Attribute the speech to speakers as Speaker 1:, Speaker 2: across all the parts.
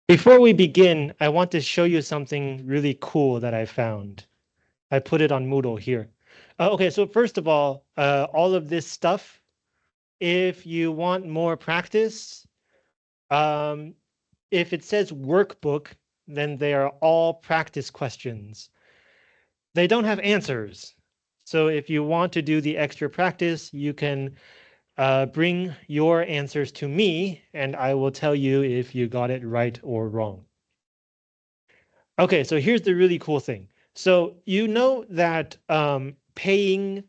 Speaker 1: Before we begin, I want to show you something really cool that I found. I put it on Moodle here. Okay, so first of all of this stuff, if you want more practice, um, if it says workbook, then they are all practice questions. They don't have answers. So if you want to do the extra practice, you can bring your answers to me, and I will tell you if you got it right or wrong. Okay, so here's the really cool thing. So you know that paying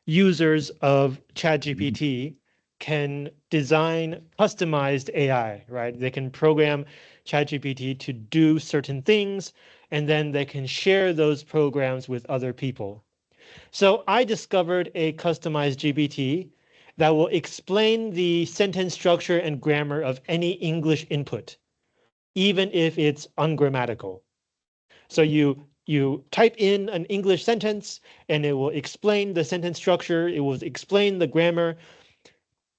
Speaker 1: users of ChatGPT can design customized AI, right? They can program ChatGPT to do certain things, and then they can share those programs with other people. So I discovered a customized GPT that will explain the sentence structure and grammar of any English input, even if it's ungrammatical. So you type in an English sentence and it will explain the sentence structure, it will explain the grammar,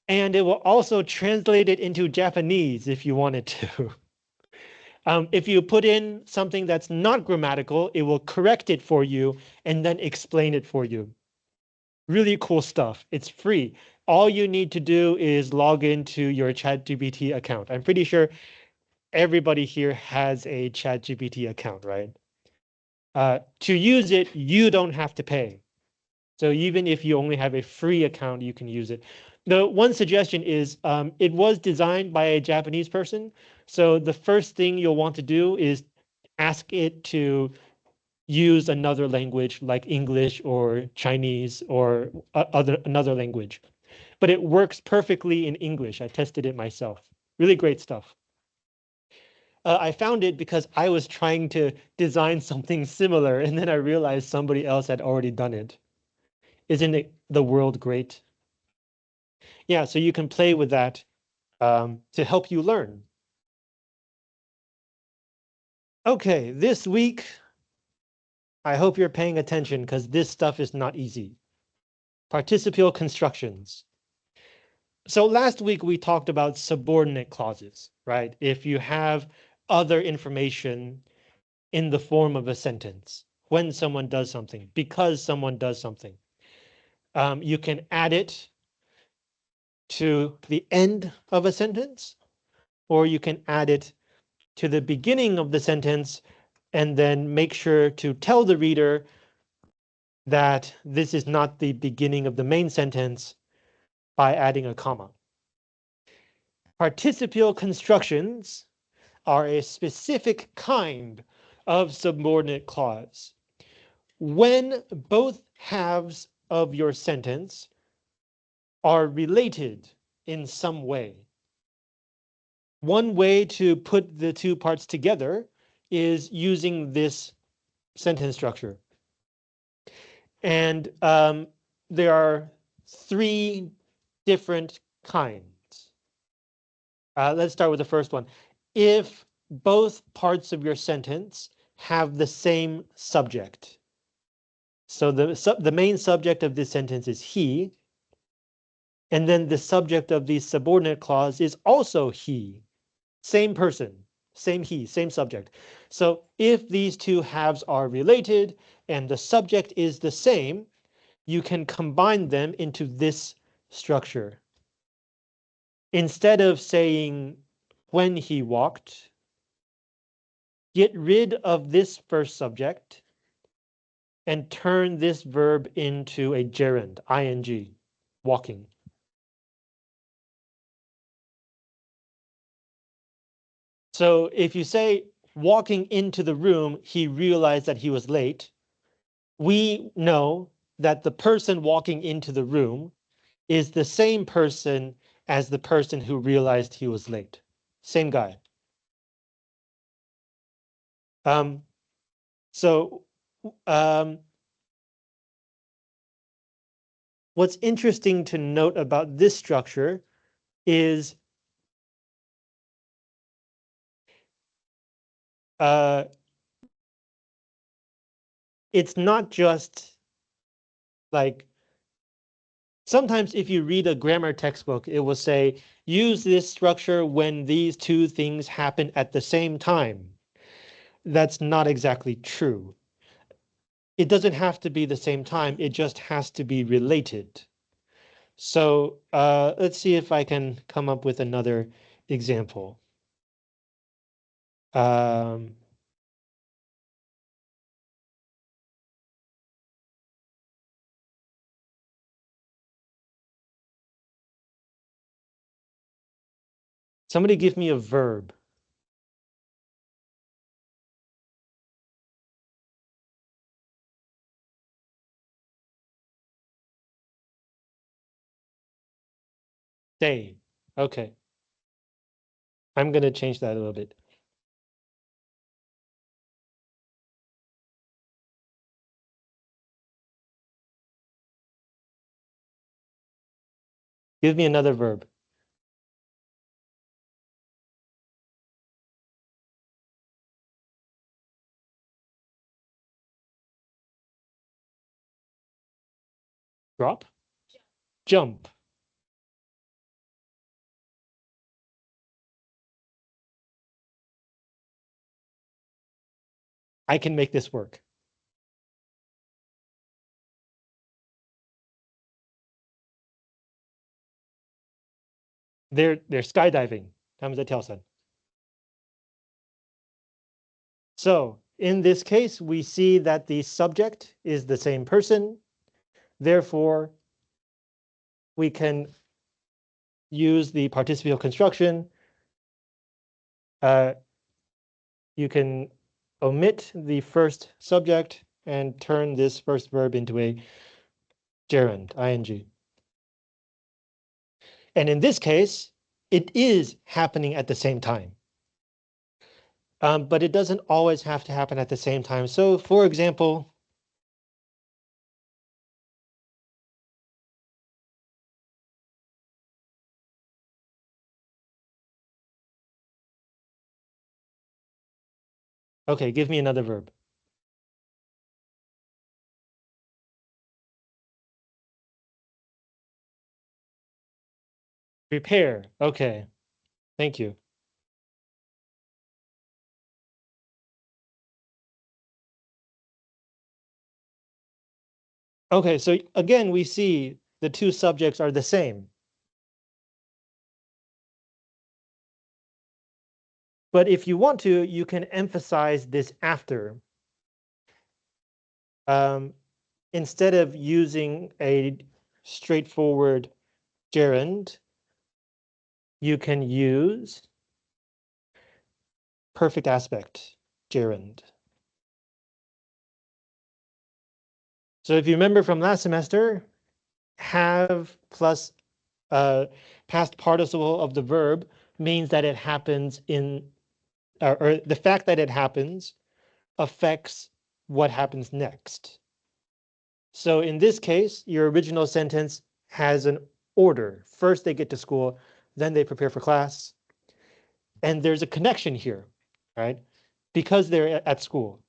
Speaker 1: and it will also translate it into Japanese if you wanted to. If you put in something that's not grammatical, it will correct it for you and then explain it for you. Really cool stuff. It's free. All you need to do is log into your ChatGPT account. I'm pretty sure everybody here has a ChatGPT account, right? To use it, you don't have to pay. So even if you only have a free account, you can use it. The one suggestion is it was designed by a Japanese person. So the first thing you'll want to do is ask it to use another language like English or Chinese or another language. But it works perfectly in English. I tested it myself. Really great stuff. I found it because I was trying to design something similar, and then I realized somebody else had already done it. Isn't it the world great? Yeah, so you can play with that to help you learn. Okay, this week, I hope you're paying attention because this stuff is not easy. Participial constructions. So last week we talked about subordinate clauses, right? If you have other information in the form of a sentence, when someone does something, because someone does something, you can add it to the end of a sentence, or you can add it to the beginning of the sentence and then make sure to tell the reader that this is not the beginning of the main sentence by adding a comma. Participial constructions are a specific kind of subordinate clause. When both halves of your sentence are related in some way. One way to put the two parts together is using this sentence structure. And there are three different kinds. Let's start with the first one. If both parts of your sentence have the same subject. So the main subject of this sentence is he, and then the subject of the subordinate clause is also he. Same person, same he, same subject. So if these two halves are related and the subject is the same, you can combine them into this structure. Instead of saying when he walked, get rid of this first subject and turn this verb into a gerund, ing, walking. So if you say walking into the room, he realized that he was late, we know that the person walking into the room is the same person as the person who realized he was late. Same guy. Um, so what's interesting to note about this structure is uh, it's not just like Sometimes if you read a grammar textbook, it will say, use this structure when these two things happen at the same time. That's not exactly true. It doesn't have to be the same time. It just has to be related. So let's see if I can come up with another example. Um, Somebody give me a verb. Stay. Okay. I'm going to change that a little bit. Give me another verb. Drop? Jump. I can make this work. They're skydiving. Son. So in this case, we see that the subject is the same person. Therefore, we can use the participial construction. You can omit the first subject and turn this first verb into a gerund, ing. And in this case, it is happening at the same time. But it doesn't always have to happen at the same time. So for example, okay, give me another verb. Prepare. Okay, thank you. Okay, so again, we see the two subjects are the same. But if you want to, you can emphasize this after. Um, Instead of using a straightforward gerund, you can use perfect aspect gerund. So if you remember from last semester, have plus past participle of the verb means that it happens in, or the fact that it happens affects what happens next. So in this case, your original sentence has an order. First, they get to school, then they prepare for class. And there's a connection here, right? Because they're at school,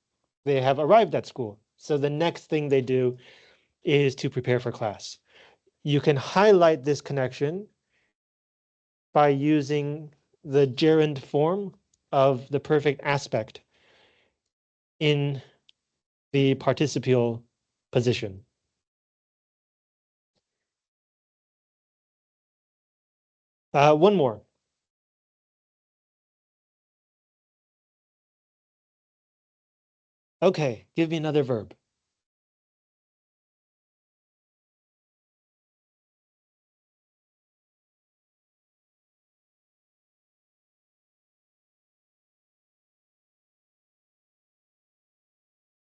Speaker 1: they have arrived at school. So the next thing they do is to prepare for class. You can highlight this connection by using the gerund form of the perfect aspect in the participial position. One more. Okay, give me another verb.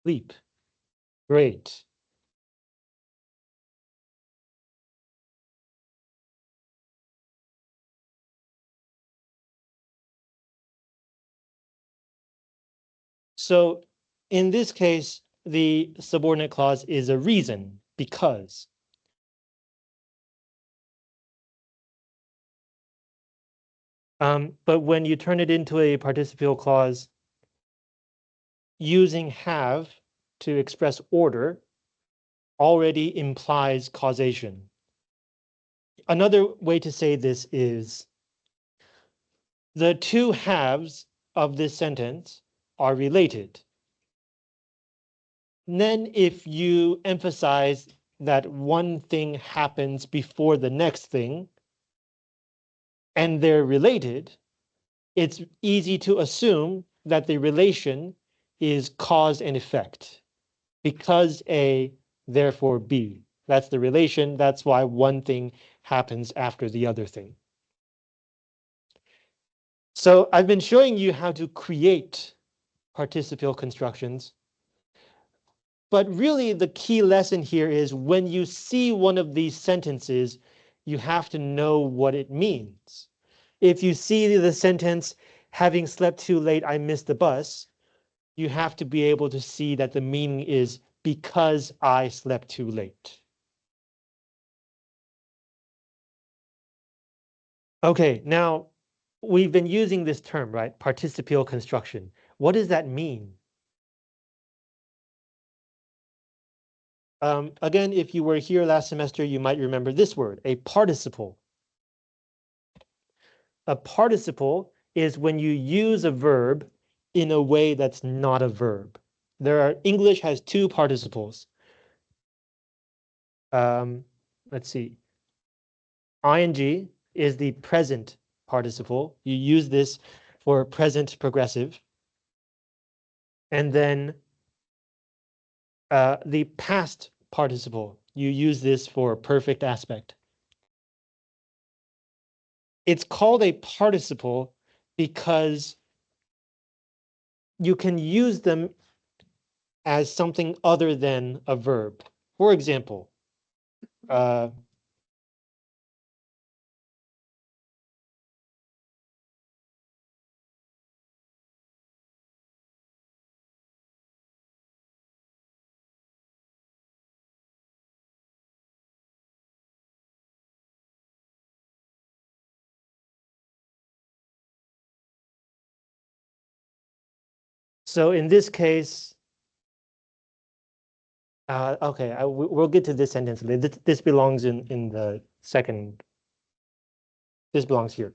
Speaker 1: Leap. Great. So in this case, the subordinate clause is a reason, because. But when you turn it into a participial clause, using have to express order already implies causation. another way to say this is the two halves of this sentence are related. And then if you emphasize that one thing happens before the next thing, and they're related, it's easy to assume that the relation is cause and effect. Because A, therefore B. That's the relation. That's why one thing happens after the other thing. So I've been showing you how to create participial constructions. But really, the key lesson here is when you see one of these sentences, you have to know what it means. If you see the sentence, having slept too late, I missed the bus, you have to be able to see that the meaning is because I slept too late. Okay, now we've been using this term, right? Participial construction. What does that mean? Again, if you were here last semester, you might remember this word, a participle. A participle is when you use a verb in a way that's not a verb. English has two participles. Let's see. ing is the present participle. You use this for present progressive. And then the past participle, you use this for perfect aspect. It's called a participle because you can use them as something other than a verb. For example, uh, so in this case, okay, we'll get to this sentence later. This belongs in the second. This belongs here.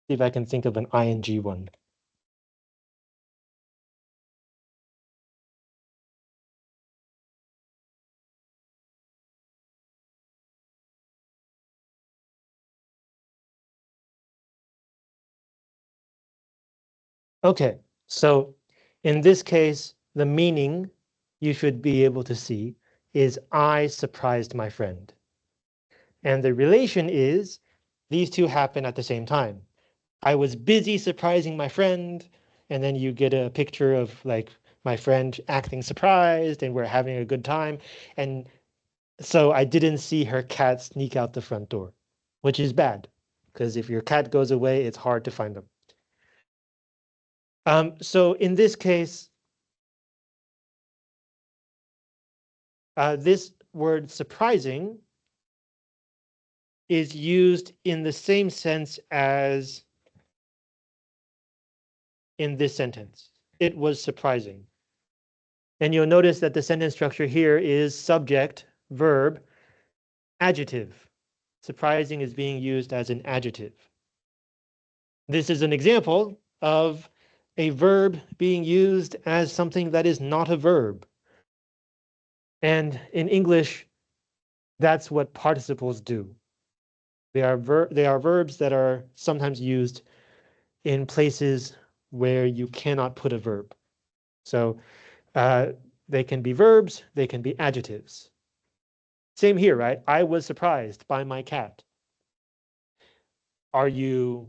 Speaker 1: See if I can think of an ing one. Okay, so in this case, the meaning you should be able to see is I surprised my friend. And the relation is these two happen at the same time. I was busy surprising my friend, and then you get a picture of like my friend acting surprised and we're having a good time. And so I didn't see her cat sneak out the front door, which is bad because if your cat goes away, it's hard to find them. So in this case, this word surprising is used in the same sense as in this sentence. It was surprising. And you'll notice that the sentence structure here is subject, verb, adjective. Surprising is being used as an adjective. This is an example of a verb being used as something that is not a verb. And in English, that's what participles do. They are verbs that are sometimes used in places where you cannot put a verb. So they can be verbs, they can be adjectives. Same here, right? I was surprised by my cat. Are you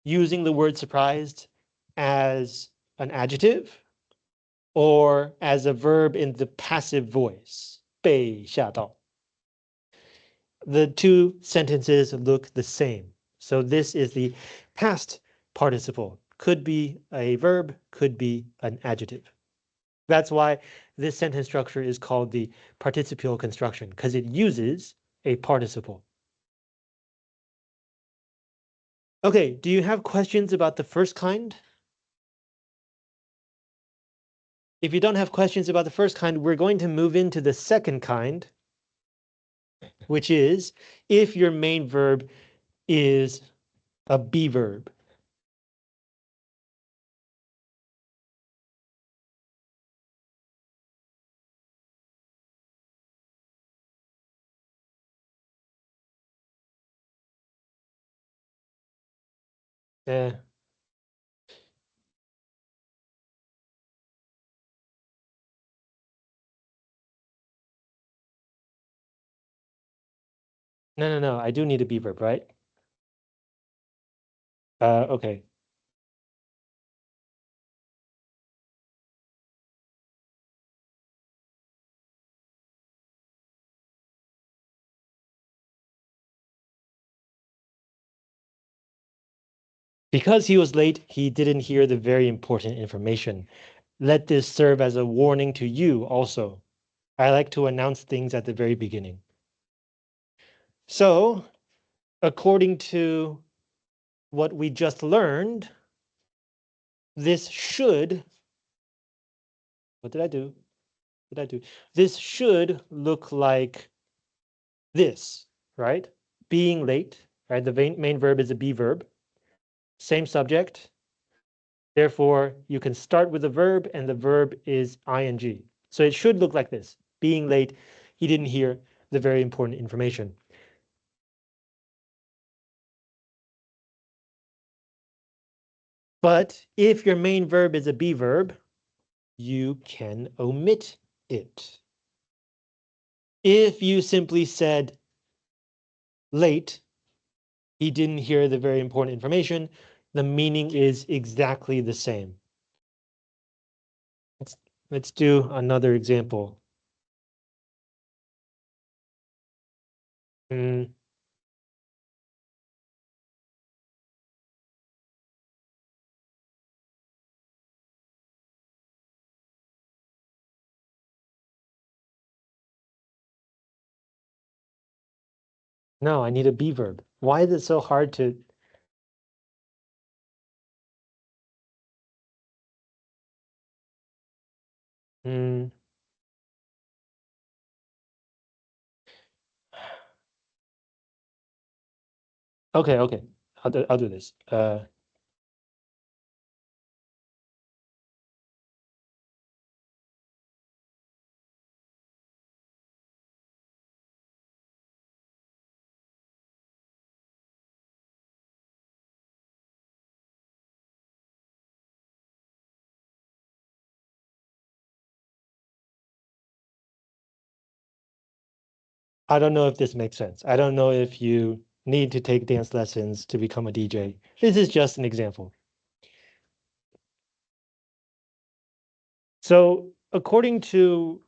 Speaker 1: using the word surprised as an adjective or as a verb in the passive voice? 被吓到. The two sentences look the same. So this is the past participle. Could be a verb, could be an adjective. That's why this sentence structure is called the participial construction, because it uses a participle. Okay, do you have questions about the first kind? If you don't have questions about the first kind, we're going to move into the second kind, which is if your main verb is a be verb. Eh, no. I do need a be verb, right? Okay. Because he was late, he didn't hear the very important information. Let this serve as a warning to you also. I like to announce things at the very beginning. So, according to what we just learned, this should, what did I do? What did I do? This should look like this, right? Being late, right? The main verb is a be verb, same subject. Therefore, you can start with the verb and the verb is ing. So it should look like this. Being late, he didn't hear the very important information. But if your main verb is a be verb, you can omit it. If you simply said late, he didn't hear the very important information, the meaning is exactly the same. Let's do another example. Mm, no, I need a be verb. Why is it so hard to? Mm, okay. I'll do this. I don't know if this makes sense. I don't know if you need to take dance lessons to become a DJ. This is just an example. So according to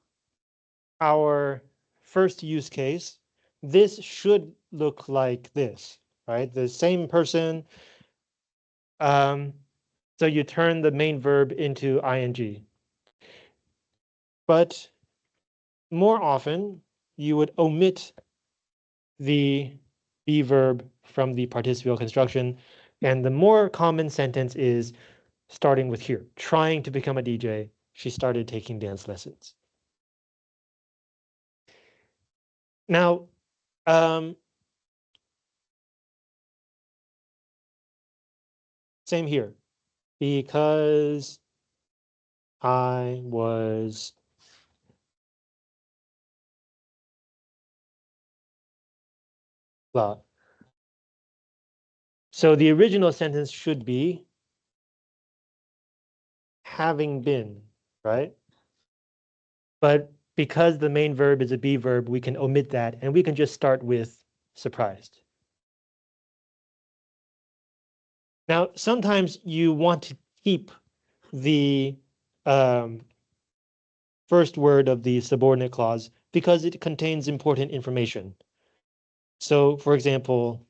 Speaker 1: our first use case, this should look like this, right? The same person. Um, so you turn the main verb into ing. But more often, you would omit the be verb from the participial construction. And the more common sentence is starting with here, trying to become a DJ. She started taking dance lessons. Now, same here. Because I was blah. So the original sentence should be having been, right? But because the main verb is a be verb, we can omit that and we can just start with surprised. Now, sometimes you want to keep the first word of the subordinate clause because it contains important information. So, for example,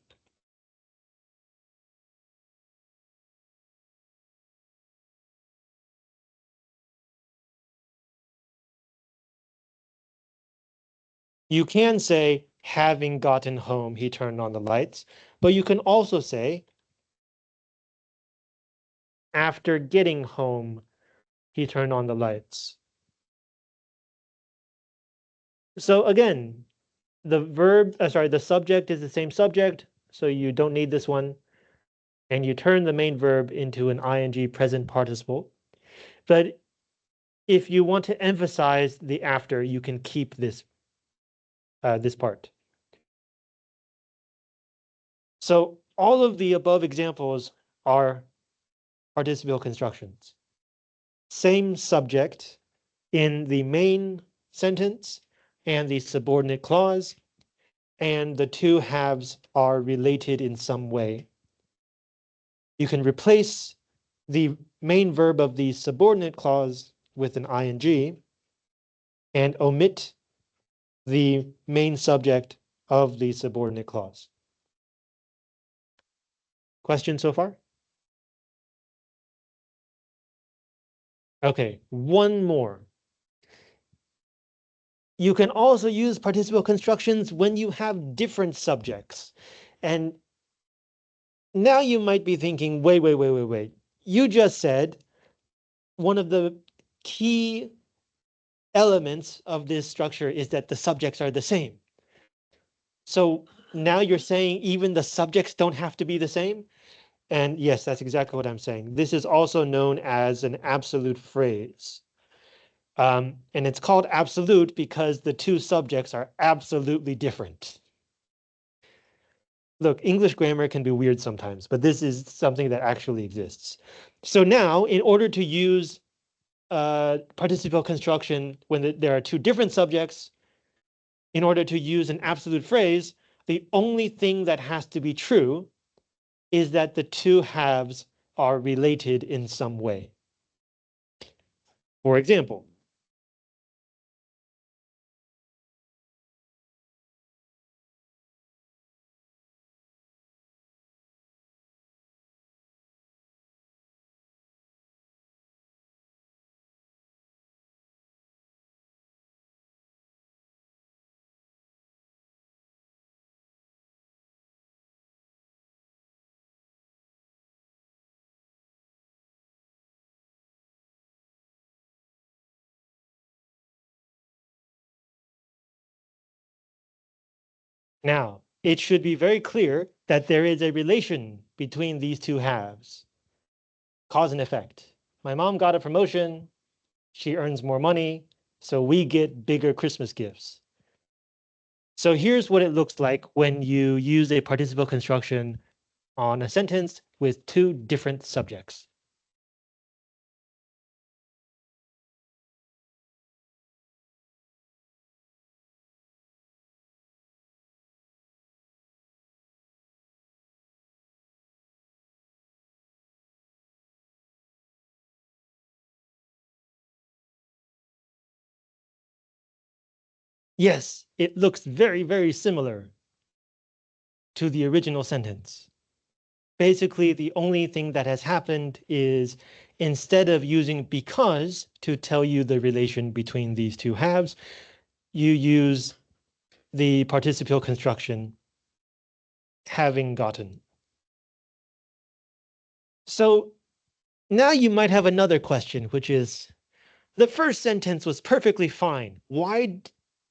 Speaker 1: you can say, having gotten home, he turned on the lights, but you can also say, after getting home, he turned on the lights. So again, the subject is the same subject, so you don't need this one. And you turn the main verb into an ing present participle. But if you want to emphasize the after, you can keep this part. So all of the above examples are participial constructions. Same subject in the main sentence and the subordinate clause, and the two halves are related in some way. You can replace the main verb of the subordinate clause with an ing and omit the main subject of the subordinate clause. Question so far? Okay, one more. You can also use participial constructions when you have different subjects. And now you might be thinking, wait. You just said one of the key elements of this structure is that the subjects are the same. So now you're saying even the subjects don't have to be the same? And yes, that's exactly what I'm saying. This is also known as an absolute phrase. And it's called absolute because the two subjects are absolutely different. Look, English grammar can be weird sometimes, but this is something that actually exists. So now, in order to use participial construction when there are two different subjects, in order to use an absolute phrase, the only thing that has to be true is that the two halves are related in some way. For example, now it should be very clear that there is a relation between these two halves, cause and effect. My mom got a promotion, she earns more money, so we get bigger Christmas gifts. So here's what it looks like when you use a participial construction on a sentence with two different subjects. Yes, it looks very similar to the original sentence. Basically, the only thing that has happened is instead of using because to tell you the relation between these two halves, you use the participial construction having gotten. So now you might have another question, which is the first sentence was perfectly fine. Why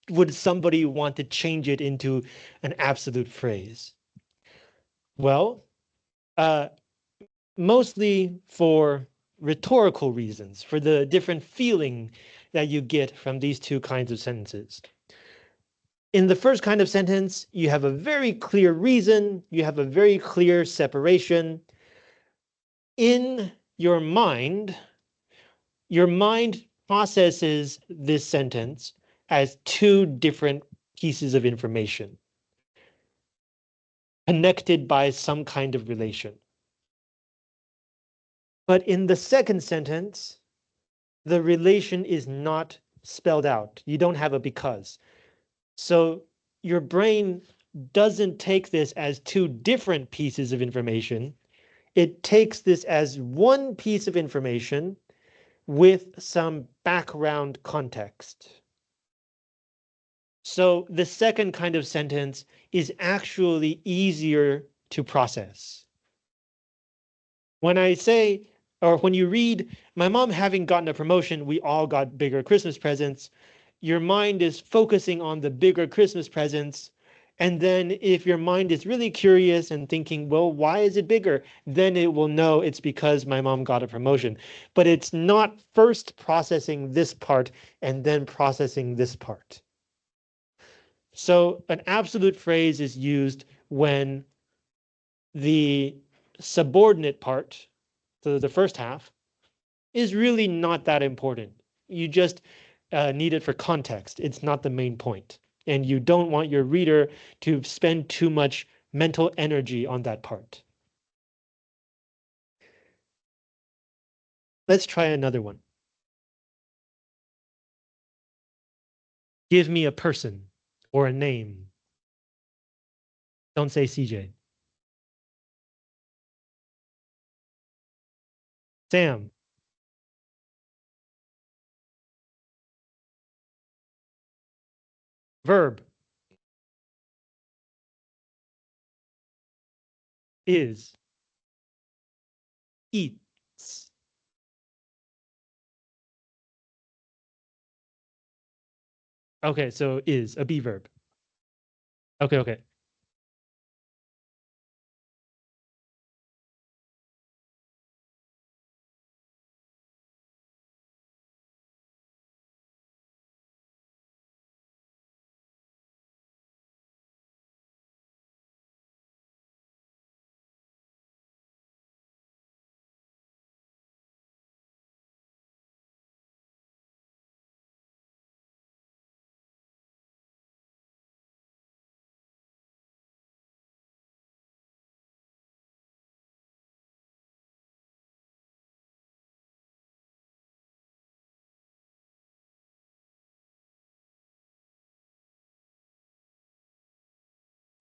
Speaker 1: would somebody want to change it into an absolute phrase? Well, uh, mostly for rhetorical reasons, for the different feeling that you get from these two kinds of sentences. In the first kind of sentence, you have a very clear reason, you have a very clear separation. In your mind processes this sentence as two different pieces of information connected by some kind of relation. But in the second sentence, the relation is not spelled out. You don't have a because. So your brain doesn't take this as two different pieces of information. It takes this as one piece of information with some background context. So the second kind of sentence is actually easier to process. When I say, or when you read, my mom having gotten a promotion, we all got bigger Christmas presents, your mind is focusing on the bigger Christmas presents. And then if your mind is really curious and thinking, well, why is it bigger? Then it will know it's because my mom got a promotion. But it's not first processing this part and then processing this part. So an absolute phrase is used when the subordinate part, so the first half, is really not that important. You just need it for context. It's not the main point. And you don't want your reader to spend too much mental energy on that part. Let's try another one. Give me a person or a name. Don't say CJ. Sam, verb, is, eats. Okay, so is a be verb. Okay, okay.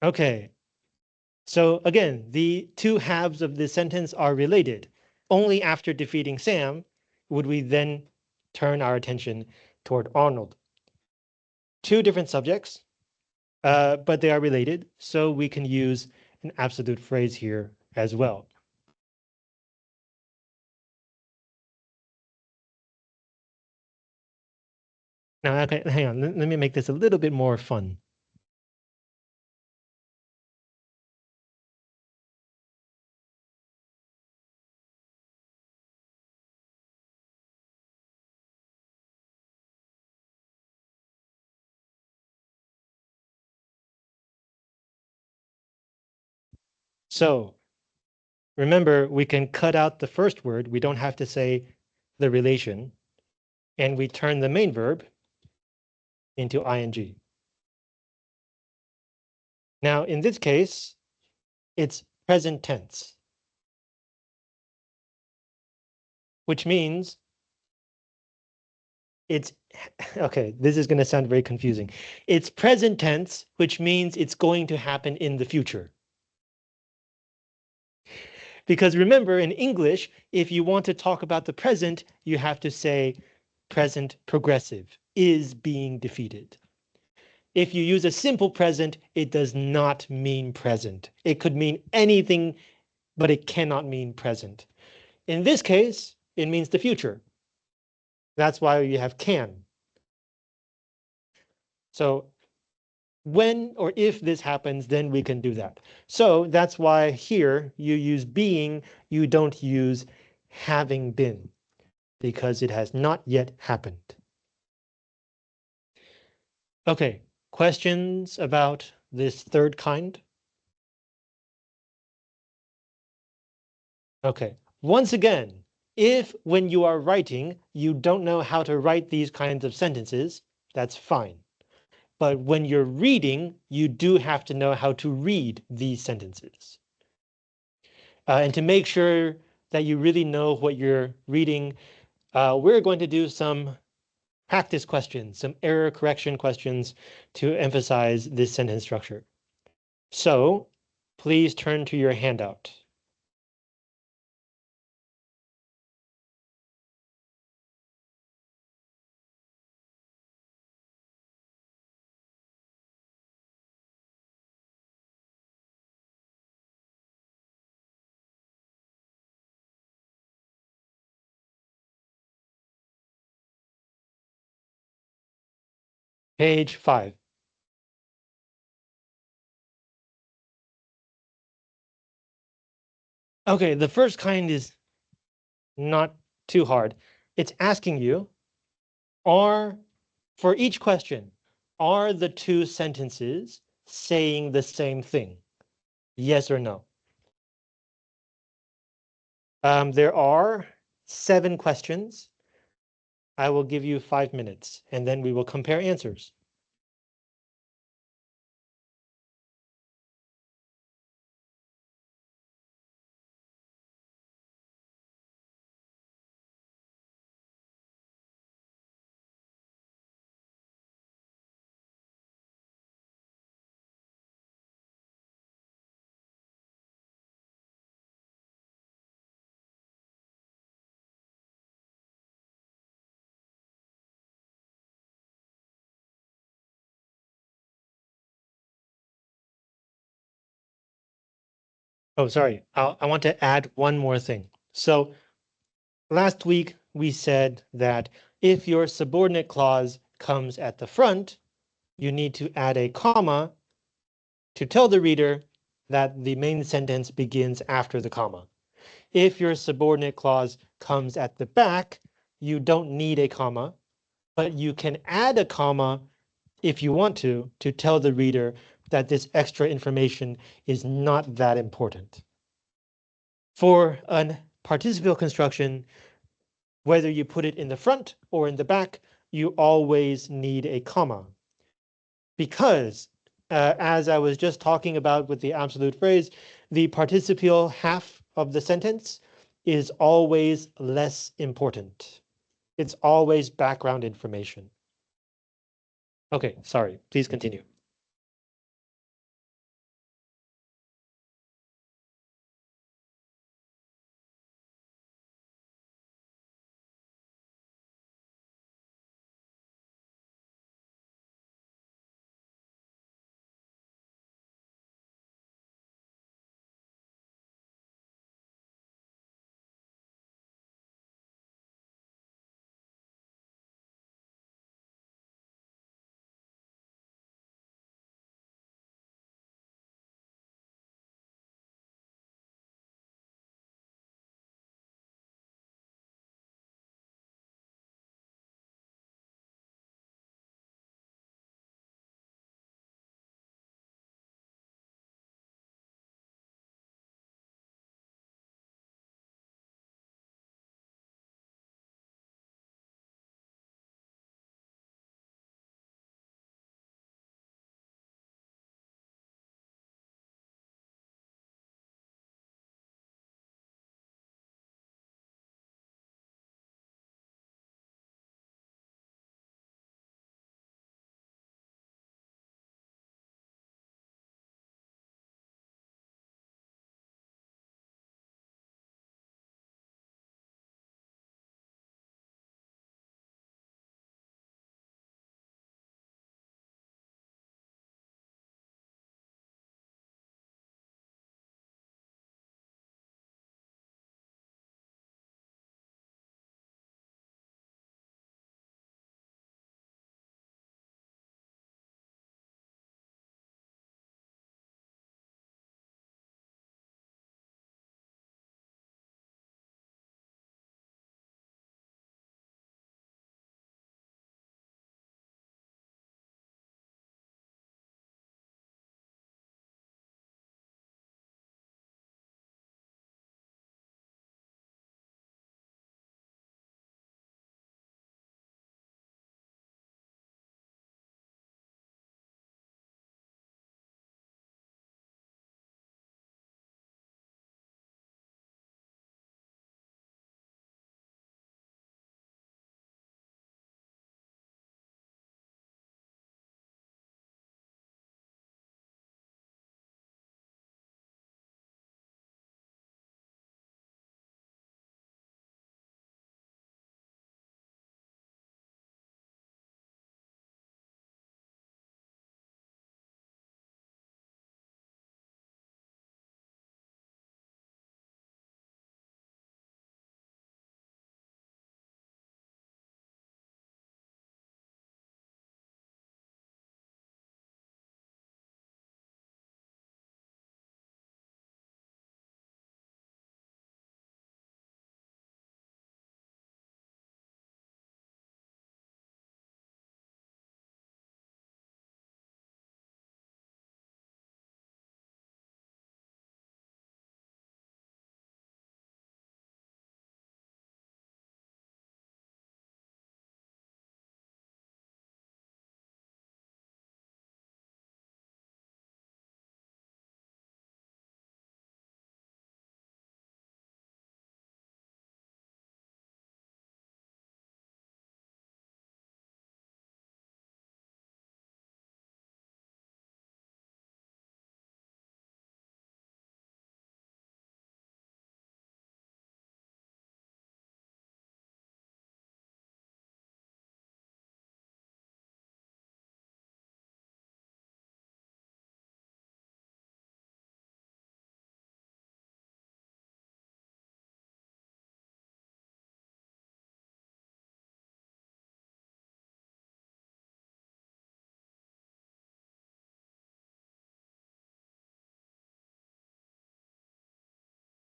Speaker 1: Okay. So again, the two halves of this sentence are related. Only after defeating Sam would we then turn our attention toward Arnold. Two different subjects, but they are related, so we can use an absolute phrase here as well. Now, okay, hang on, let me make this a little bit more fun. So remember, we can cut out the first word. We don't have to say the relation, and we turn the main verb into ing. Now, in this case, it's present tense, which means it's okay. This is going to sound very confusing. It's present tense, which means it's going to happen in the future. Because remember, in English, if you want to talk about the present, you have to say present progressive is being defeated. If you use a simple present, it does not mean present. It could mean anything, but it cannot mean present. In this case, it means the future. That's why you have can. So when or if this happens, then we can do that. So that's why here you use being, you don't use having been, because it has not yet happened. Okay, questions about this third kind? Okay, once again, if when you are writing, you don't know how to write these kinds of sentences, that's fine. But when you're reading, you do have to know how to read these sentences. And to make sure that you really know what you're reading, we're going to do some practice questions, some error correction questions to emphasize this sentence structure. So please turn to your handout. Page 5. Okay, the first kind is not too hard. It's asking you, are, for each question, are the two sentences saying the same thing? Yes or no? There are 7 questions. I will give you 5 minutes, and then we will compare answers. Oh, sorry. I want to add one more thing. So last week we said that if your subordinate clause comes at the front, you need to add a comma to tell the reader that the main sentence begins after the comma. If your subordinate clause comes at the back, you don't need a comma, but you can add a comma if you want to tell the reader that this extra information is not that important. For a participial construction, whether you put it in the front or in the back, you always need a comma. Because, as I was just talking about with the absolute phrase, the participial half of the sentence is always less important. It's always background information. Okay, sorry, please continue.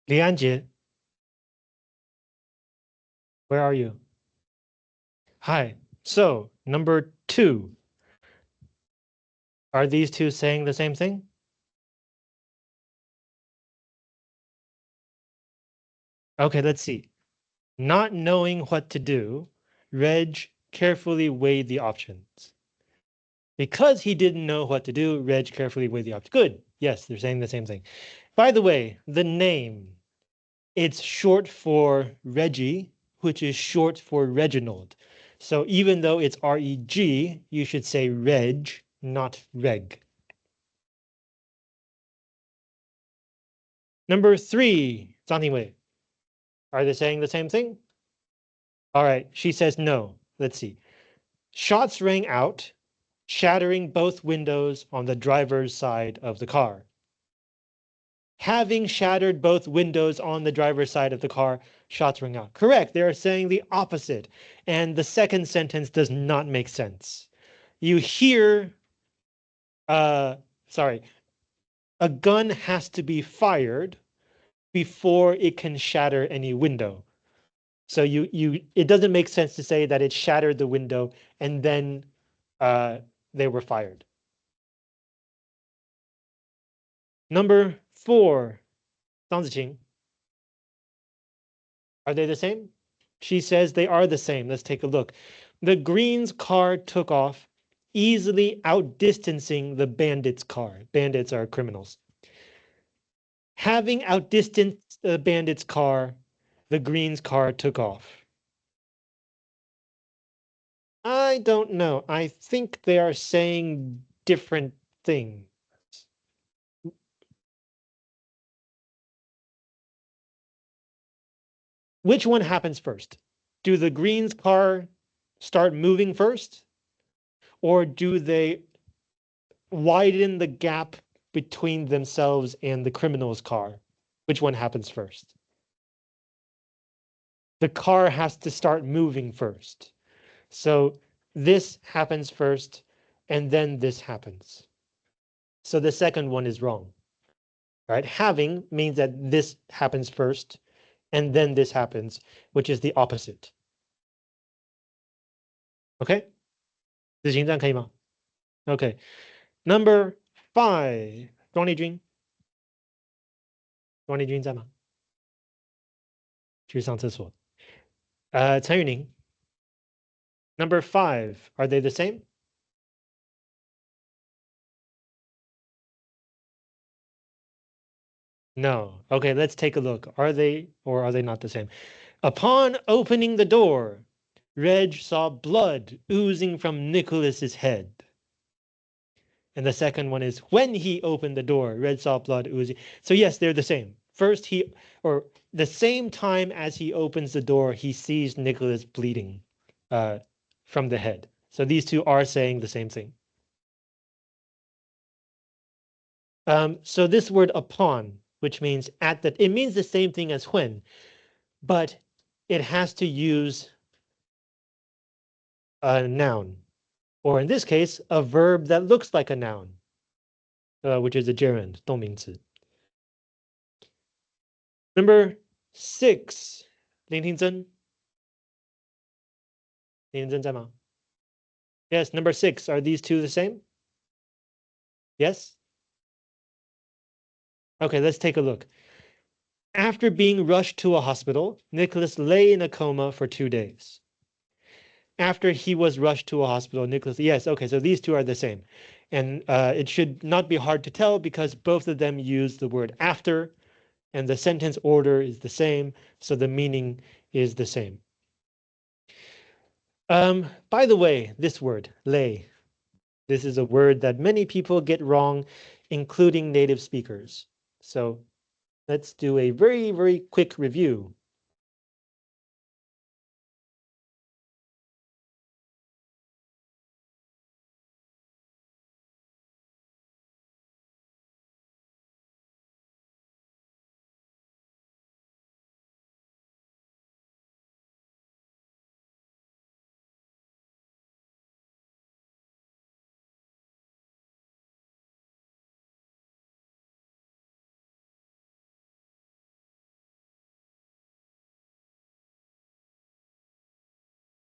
Speaker 1: 李安杰, where are you? Hi. So, number 2. Are these two saying the same thing? Okay, let's see. Not knowing what to do, Reg carefully weighed the options. Because he didn't know what to do, Reg carefully weighed the options. Good. Yes, they're saying the same thing. By the way, the name, it's short for Reggie, which is short for Reginald. So even though it's R-E-G, you should say Reg, not Reg. Number 3, 张廷伟. Are they saying the same thing? All right, she says no. Let's see. Shots rang out, shattering both windows on the driver's side of the car. Having shattered both windows on the driver's side of the car, shots rang out. Correct. They are saying the opposite. And the second sentence does not make sense. You hear, uh, sorry, a gun has to be fired before it can shatter any window. So it doesn't make sense to say that it shattered the window and then they were fired. Number 4, 张子晴. Are they the same? She says they are the same. Let's take a look. The Green's car took off, easily outdistancing the bandits' car. Bandits are criminals. Having outdistanced the bandits' car, the Green's car took off. I don't know. I think they are saying different things. Which one happens first? Do the Green's car start moving first? Or do they widen the gap between themselves and the criminal's car? Which one happens first? The car has to start moving first. So this happens first, and then this happens. So the second one is wrong. Right? Having means that this happens first, and then this happens, which is the opposite. Okay? 自行站可以吗? Okay. Number 5, 庄丽君. 庄丽君在吗？去上厕所。陈宇宁. Number 5, are they the same? No. Okay, let's take a look. Are they or are they not the same? Upon opening the door, Reg saw blood oozing from Nicholas's head. And the second one is when he opened the door, Reg saw blood oozing. So yes, they're the same. First or the same time as he opens the door, he sees Nicholas bleeding from the head. So these two are saying the same thing. So this word upon, which means at the, it means the same thing as when, but it has to use a noun, or in this case, a verb that looks like a noun, which is a gerund, 动名词. Number 6, 林庭珍. 林庭珍在吗? Yes, number 6. Are these two the same? Yes? Okay, let's take a look. After being rushed to a hospital, Nicholas lay in a coma for 2 days. After he was rushed to a hospital, Nicholas, yes, okay, so these two are the same. And it should not be hard to tell because both of them use the word after, and the sentence order is the same, so the meaning is the same. By the way, this word, lay, this is a word that many people get wrong, including native speakers. So let's do a very, very quick review.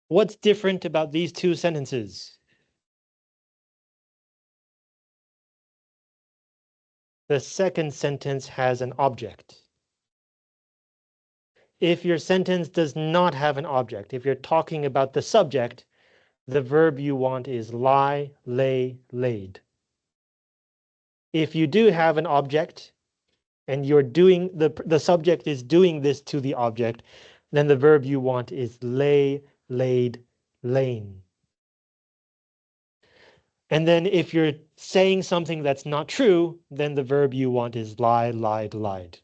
Speaker 1: What's different about these two sentences? The second sentence has an object. If your sentence does not have an object, if you're talking about the subject, the verb you want is lie, lay, laid. If you do have an object and you're doing the subject is doing this to the object, then the verb you want is lay, laid, lain. And then if you're saying something that's not true, then the verb you want is lie, lied, lied.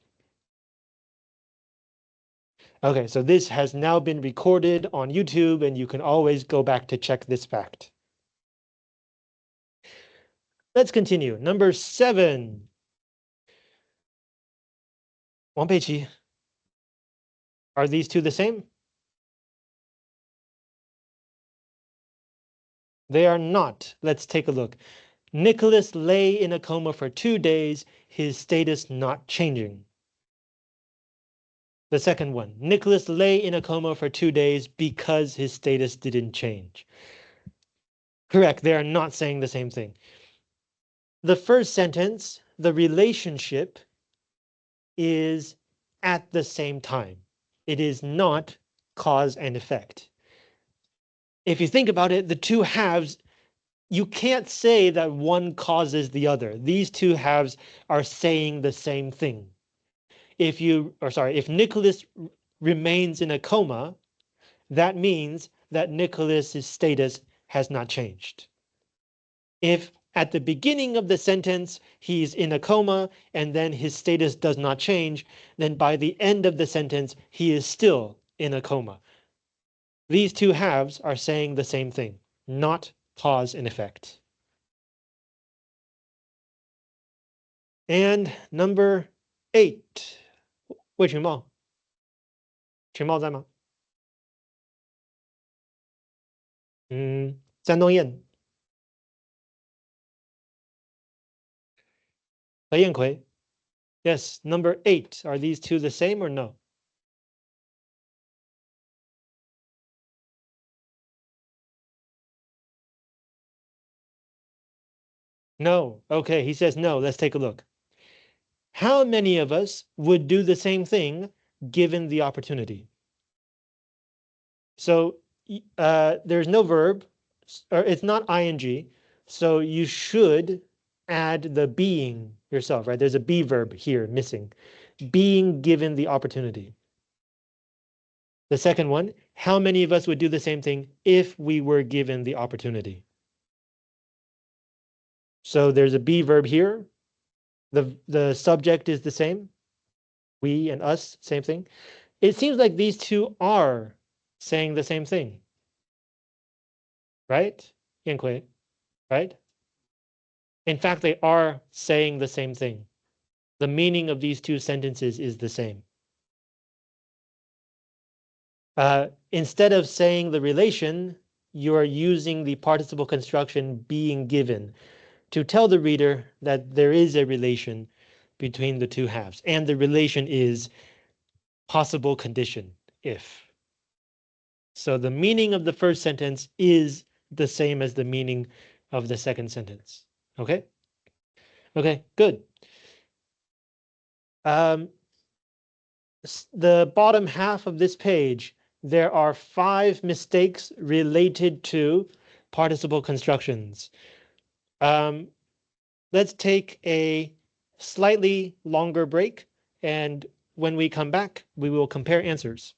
Speaker 1: Okay, so this has now been recorded on YouTube, and you can always go back to check this fact. Let's continue. Number 7. Wang Peiqi, are these two the same? They are not. Let's take a look. Nicholas lay in a coma for 2 days, his status not changing. The second one, Nicholas lay in a coma for 2 days because his status didn't change. Correct, they are not saying the same thing. The first sentence, the relationship is at the same time. It is not cause and effect. If you think about it, the two halves, you can't say that one causes the other. These two halves are saying the same thing. If Nicholas remains in a coma, that means that Nicholas's status has not changed. If at the beginning of the sentence he's in a coma and then his status does not change, then by the end of the sentence he is still in a coma. These two halves are saying the same thing, not cause and effect. And number 8, 魏群茂，群茂在吗？山东雁，何燕奎。Yes, number 8. Are these two the same or no? No. Okay, he says no. Let's take a look. How many of us would do the same thing given the opportunity? So there's no verb, or it's not ing, so you should add the being yourself, right? There's a be verb here missing. Being given the opportunity. The second one, how many of us would do the same thing if we were given the opportunity? So there's a be verb here. The subject is the same. We and us, same thing. It seems like these two are saying the same thing. Right? Yan Kui, right? In fact, they are saying the same thing. The meaning of these two sentences is the same. Instead of saying the relation, you are using the participle construction being given to tell the reader that there is a relation between the two halves. And the relation is possible condition, if. So the meaning of the first sentence is the same as the meaning of the second sentence. Okay? Okay, good. The bottom half of this page, there are 5 mistakes related to participle constructions. Let's take a slightly longer break, and when we come back, we will compare answers.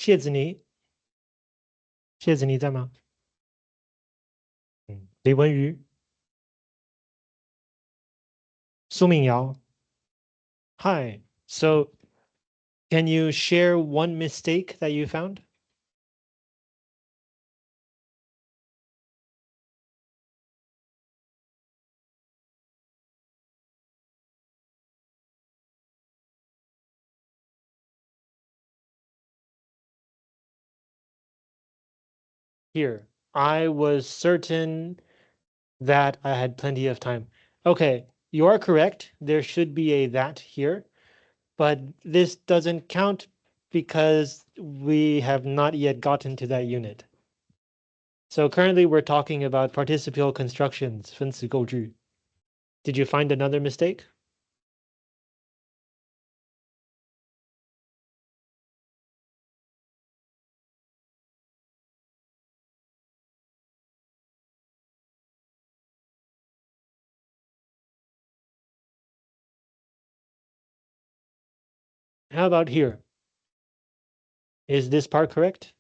Speaker 1: 谢子妮，谢子妮在吗？李文瑜、苏敏瑶。Hi. So, can you share one mistake that you found? Here, I was certain that I had plenty of time. Okay, you are correct. There should be a that here, but this doesn't count because we have not yet gotten to that unit. So currently we're talking about participial constructions, 分词构句. Did you find another mistake? How about here? Is this part correct?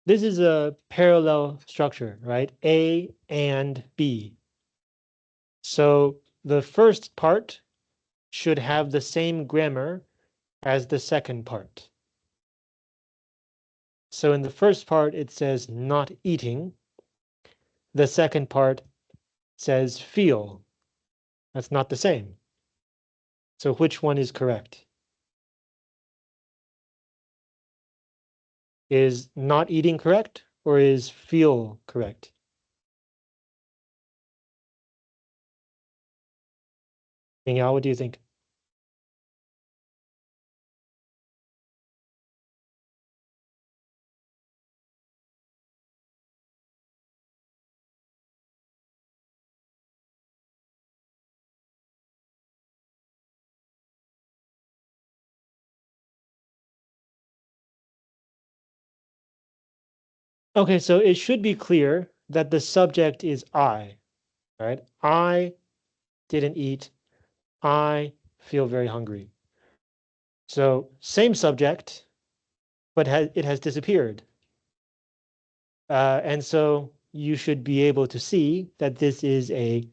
Speaker 1: This is a parallel structure, right? A and B. So the first part should have the same grammar as the second part. So in the first part, it says not eating. The second part says feel. That's not the same. So which one is correct? Is not eating correct or is feel correct? Ming-Yao, what do you think? Okay, so it should be clear that the subject is I, right? I didn't eat. I feel very hungry. So same subject, but it has disappeared. And so you should be able to see that this is a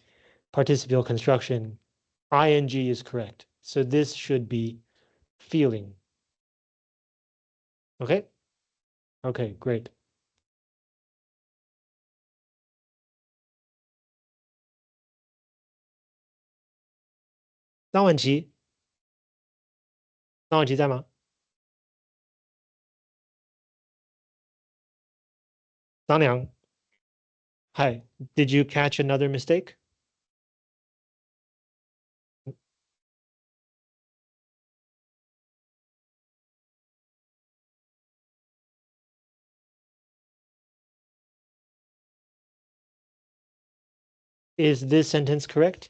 Speaker 1: participial construction. ING is correct. So this should be feeling. Okay? Okay, great. 张婉琪在吗？张良. Hi. Did you catch another mistake? Is this sentence correct?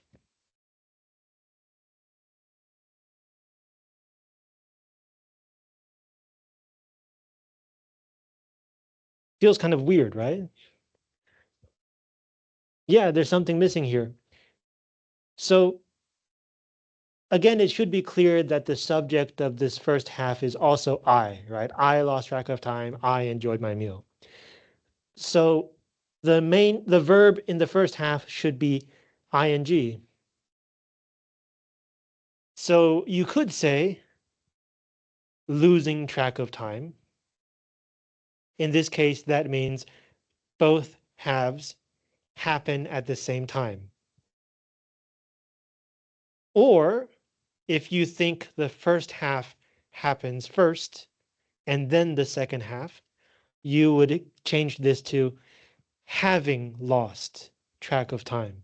Speaker 1: Feels kind of weird, right? Yeah, there's something missing here. So again, it should be clear that the subject of this first half is also I, right? I lost track of time. I enjoyed my meal. So the verb in the first half should be ing. So you could say losing track of time. In this case, that means both halves happen at the same time. Or if you think the first half happens first and then the second half, you would change this to having lost track of time.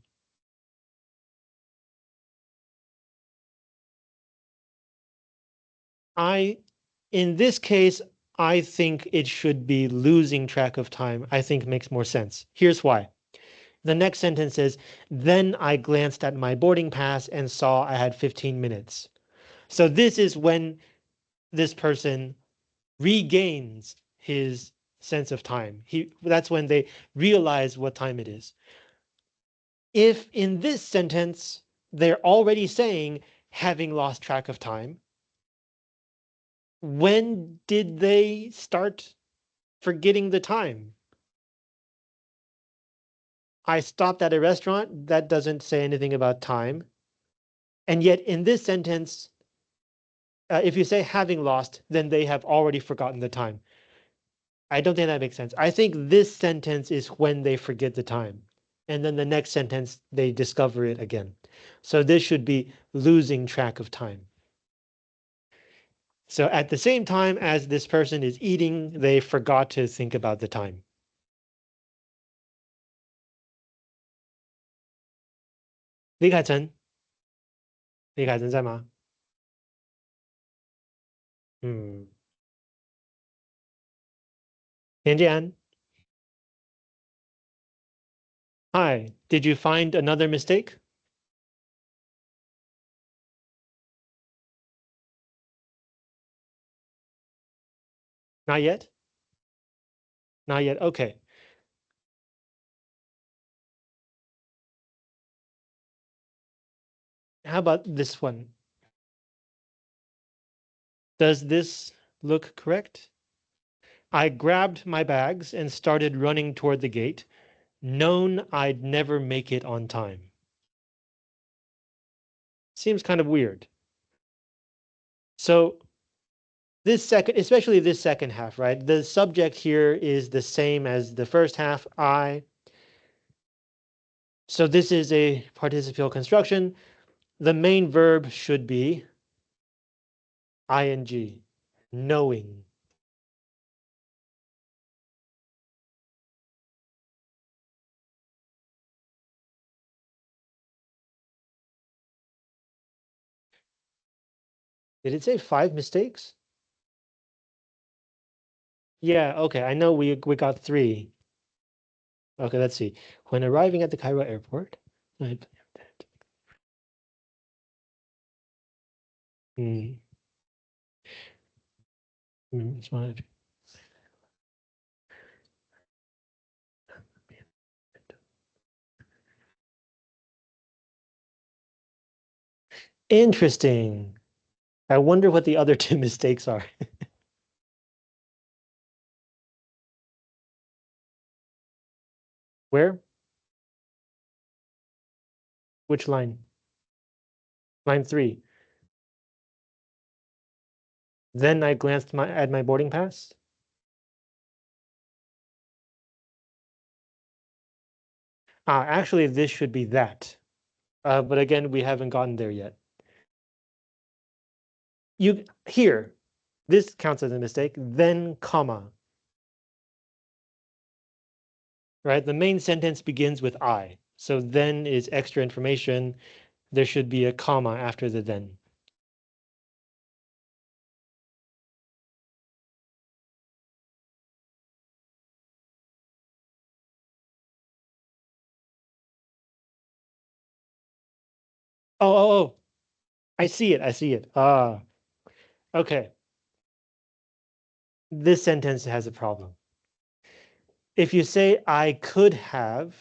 Speaker 1: In this case, I think it should be losing track of time. I think makes more sense. Here's why. The next sentence is, then I glanced at my boarding pass and saw I had 15 minutes. So this is when this person regains his sense of time. That's when they realize what time it is. If in this sentence they're already saying having lost track of time, when did they start forgetting the time? I stopped at a restaurant. That doesn't say anything about time. And yet in this sentence, if you say having lost, then they have already forgotten the time. I don't think that makes sense. I think this sentence is when they forget the time. And then the next sentence, they discover it again. So this should be losing track of time. So at the same time as this person is eating, they forgot to think about the time. 李凯成，李凯成在吗？嗯，田建安 Hi, did you find another mistake? Not yet? Not yet. Okay. How about this one? Does this look correct? I grabbed my bags and started running toward the gate, known I'd never make it on time. Seems kind of weird. So especially this second half, right? The subject here is the same as the first half, I. So this is a participial construction. The main verb should be ing, knowing. Did it say 5 mistakes? Yeah, okay. I know we got 3. Okay, let's see. When arriving at the Cairo airport, I mm, it's interesting. I wonder what the other 2 mistakes are. Where? Which line? Line 3. Then I glanced at my boarding pass. Actually, this should be that. But again, we haven't gotten there yet. Here, this counts as a mistake, then comma, right? The main sentence begins with I. So then is extra information. There should be a comma after the then. Oh, I see it. I see it. Okay. This sentence has a problem. If you say I could have,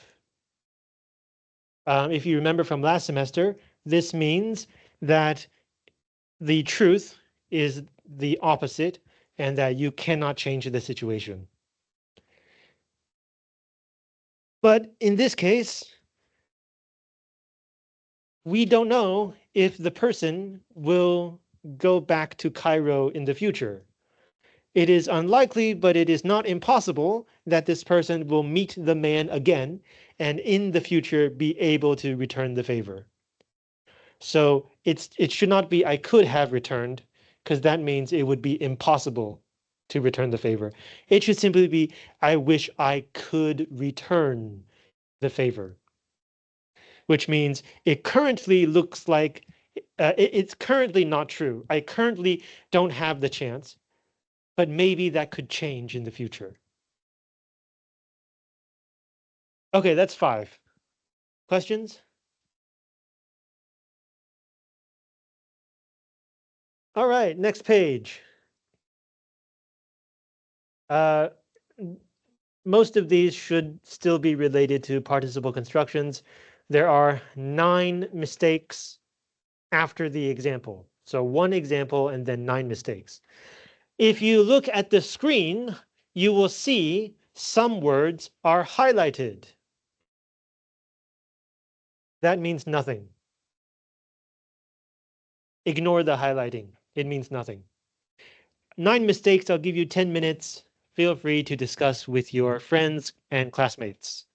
Speaker 1: if you remember from last semester, this means that the truth is the opposite and that you cannot change the situation. But in this case, we don't know if the person will go back to Cairo in the future. It is unlikely, but it is not impossible that this person will meet the man again and in the future be able to return the favor. So it should not be I could have returned, because that means it would be impossible to return the favor. It should simply be I wish I could return the favor, which means it currently looks like it's currently not true. I currently don't have the chance, but maybe that could change in the future. Okay, that's 5. Questions? All right, next page. Uh, Most of these should still be related to participle constructions. There are 9 mistakes after the example. So one example and then 9 mistakes. If you look at the screen, you will see some words are highlighted. That means nothing. Ignore the highlighting. It means nothing. 9 mistakes. I'll give you 10 minutes. Feel free to discuss with your friends and classmates.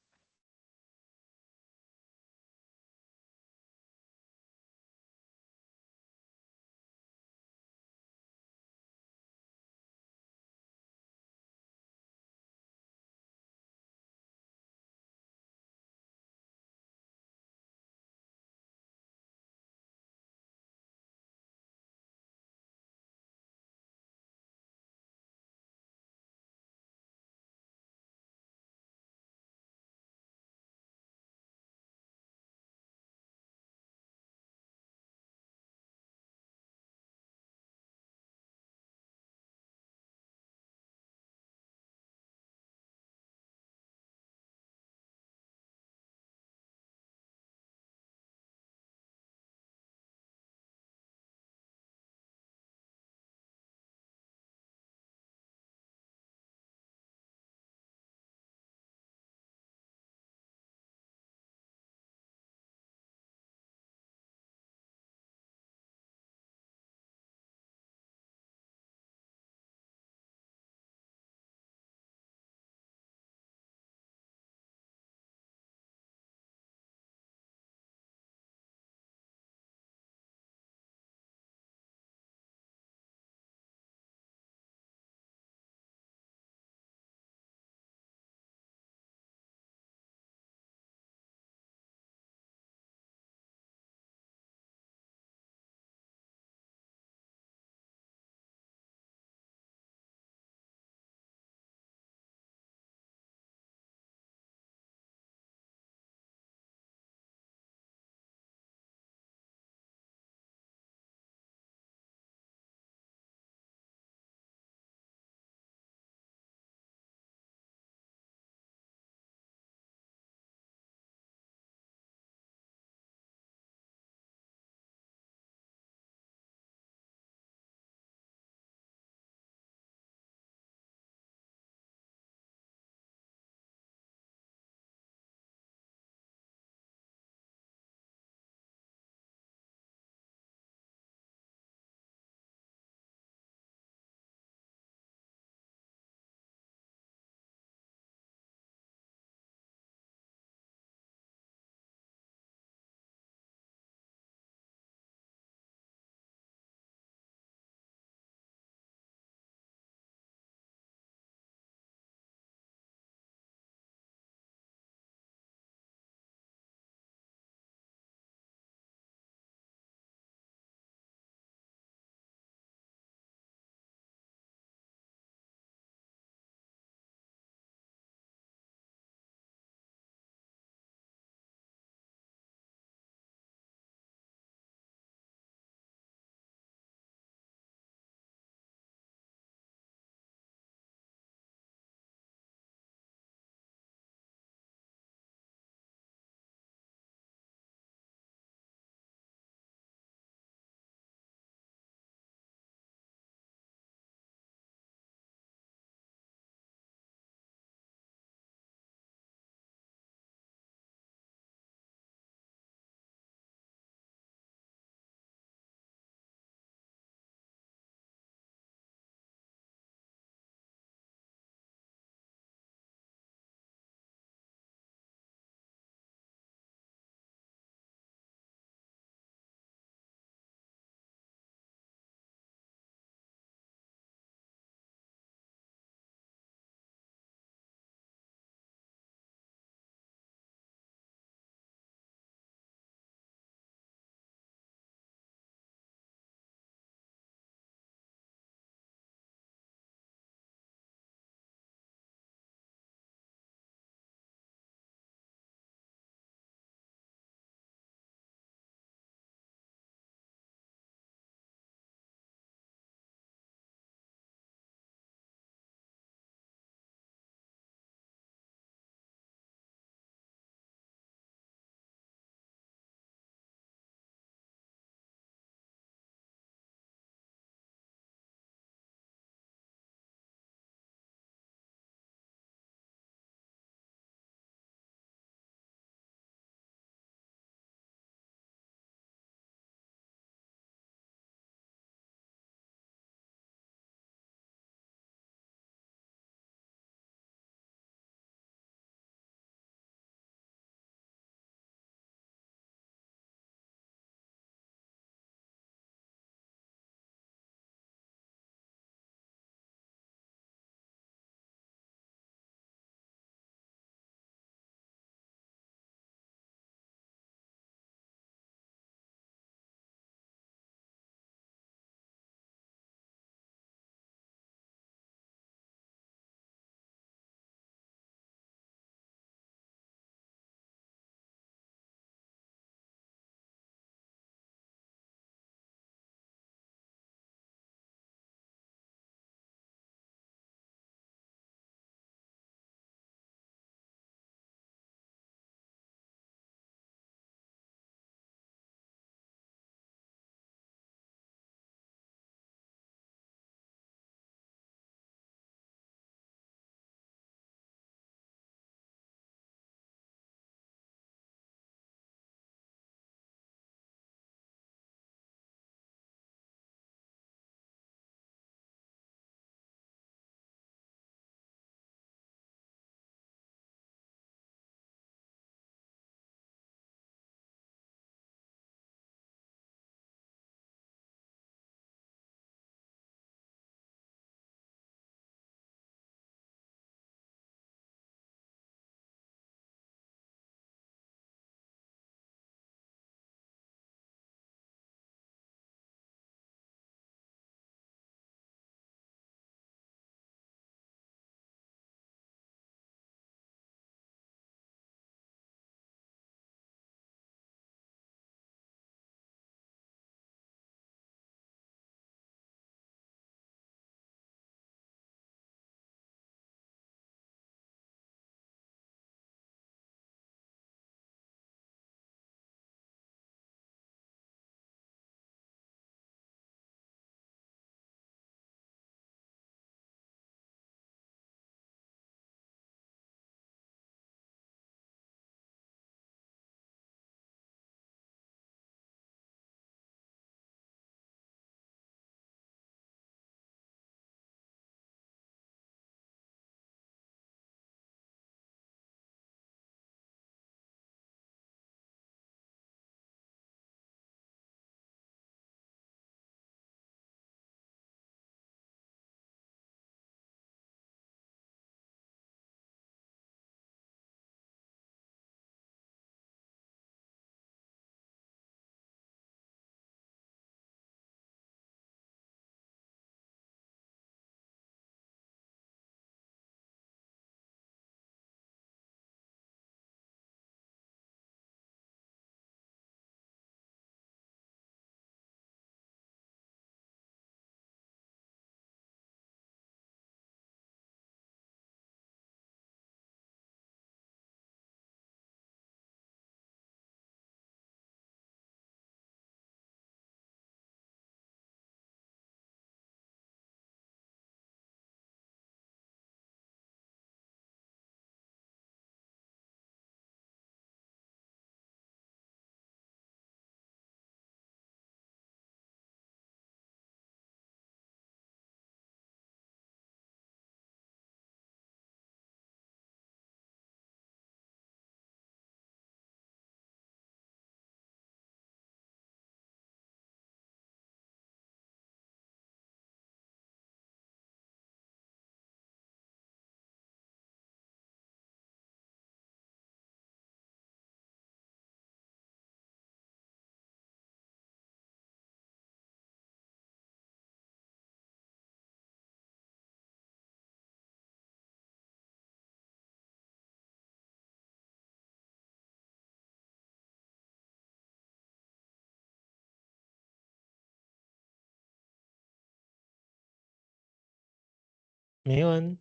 Speaker 1: Anyone?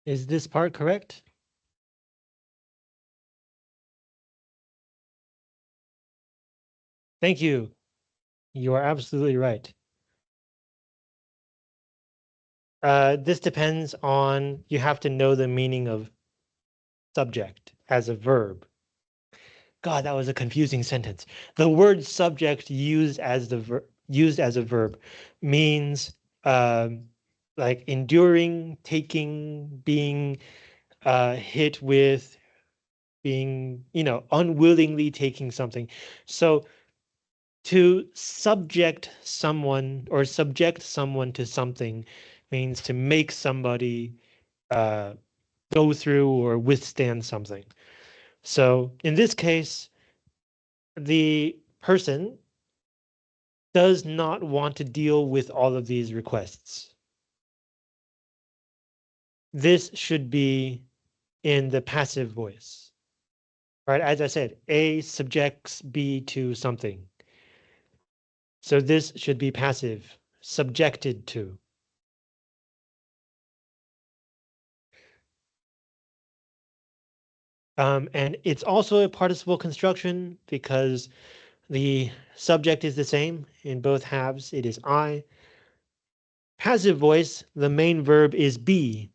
Speaker 1: Is this part correct? Thank you. You are absolutely right. This depends on, you have to know the meaning of subject as a verb. God, that was a confusing sentence. The word subject used as a verb means um, like enduring, taking, being hit with, being, unwillingly taking something. So to subject someone or subject someone to something means to make somebody uh, go through or withstand something. So in this case, the person does not want to deal with all of these requests. This should be in the passive voice, right? As I said, A subjects B to something. So this should be passive, subjected to. And it's also a participle construction because the subject is the same in both halves. It is I. Passive voice, the main verb is be,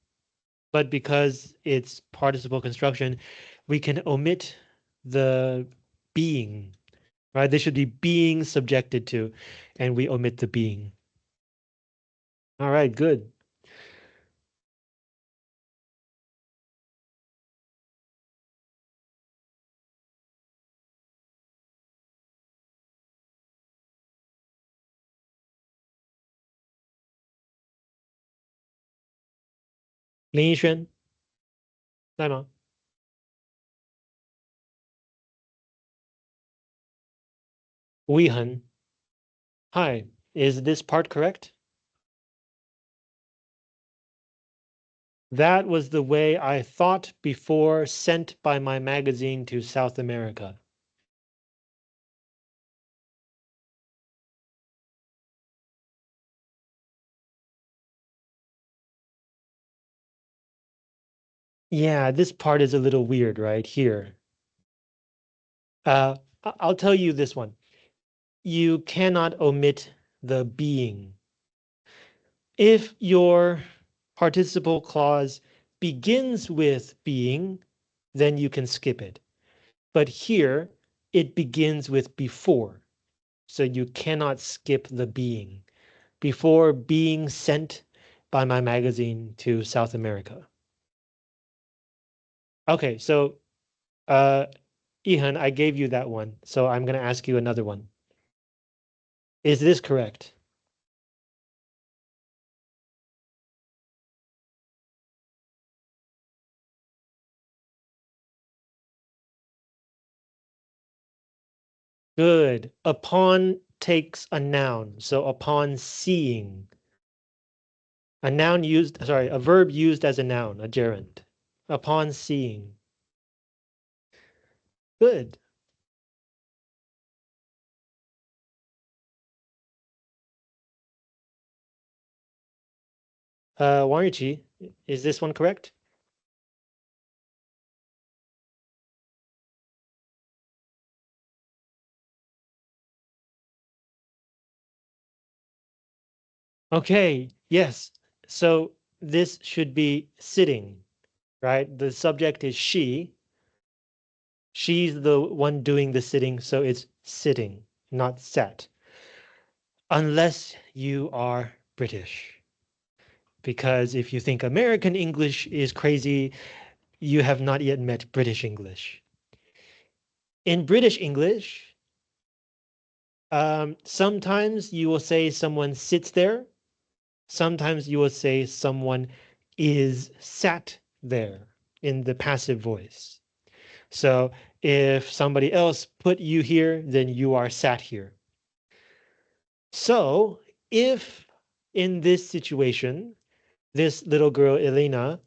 Speaker 1: but because it's participle construction, we can omit the being, right? They should be being subjected to, and we omit the being. All right, good.林一轩，在吗？吴一恒, hi, is this part correct? That was the way I thought before sent by my magazine to South America. Yeah, this part is a little weird right here. I'll tell you this one. You cannot omit the being. If your participle clause begins with being, then you can skip it. But here, it begins with before. So you cannot skip the being. Before being sent by my magazine to South America. Okay, so Ihan, I gave you that one, so I'm going to ask you another one. Is this correct? Good. Upon takes a noun, so upon seeing. A verb used as a noun, a gerund. Upon seeing. Good. Wang Yuqi, is this one correct? Okay, yes. So this should be sitting, right? The subject is she. She's the one doing the sitting, so it's sitting, not sat. Unless you are British. Because if you think American English is crazy, you have not yet met British English. In British English, sometimes you will say someone sits there. Sometimes you will say someone is sat there in the passive voice. So if somebody else put you here, then you are sat here. So if in this situation, this little girl, Elena,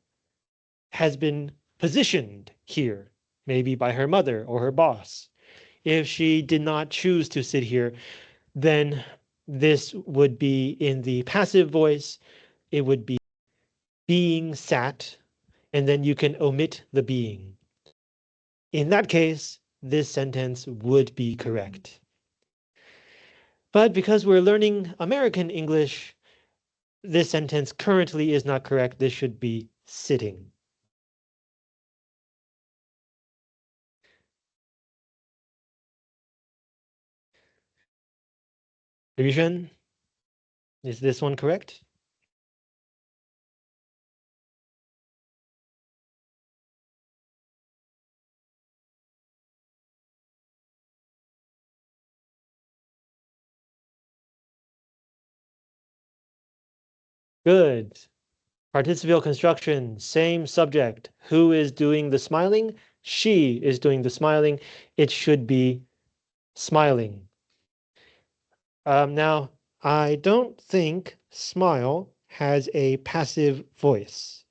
Speaker 1: has been positioned here, maybe by her mother or her boss, if she did not choose to sit here, then this would be in the passive voice. It would be being sat, and then you can omit the being. In that case, this sentence would be correct. But because we're learning American English, this sentence currently is not correct. This should be sitting. Revision, is this one correct? Good. Participial construction, same subject. Who is doing the smiling? She is doing the smiling. It should be smiling. Now, I don't think smile has a passive voice.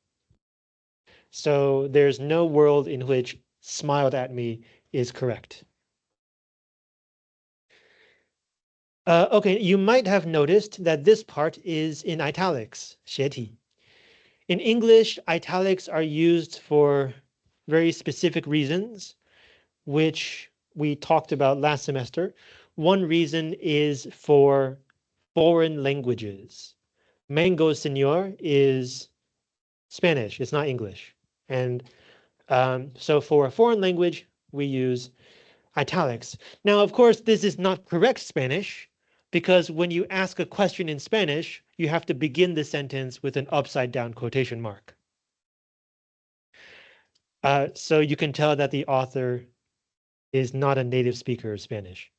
Speaker 1: So there's no world in which smiled at me is correct. Okay, you might have noticed that this part is in italics, 斜体. In English, italics are used for very specific reasons, which we talked about last semester. One reason is for foreign languages. Mango Señor is Spanish, it's not English. And so for a foreign language, we use italics. Now, of course, this is not correct Spanish, because when you ask a question in Spanish, you have to begin the sentence with an upside down quotation mark. So you can tell that the author is not a native speaker of Spanish.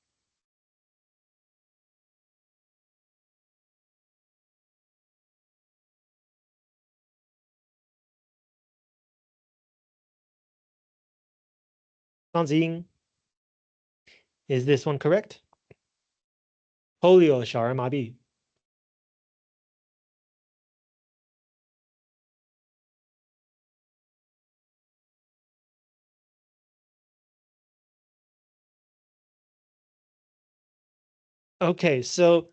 Speaker 1: Sanzing, is this one correct? Polio 小儿麻痹. Okay, so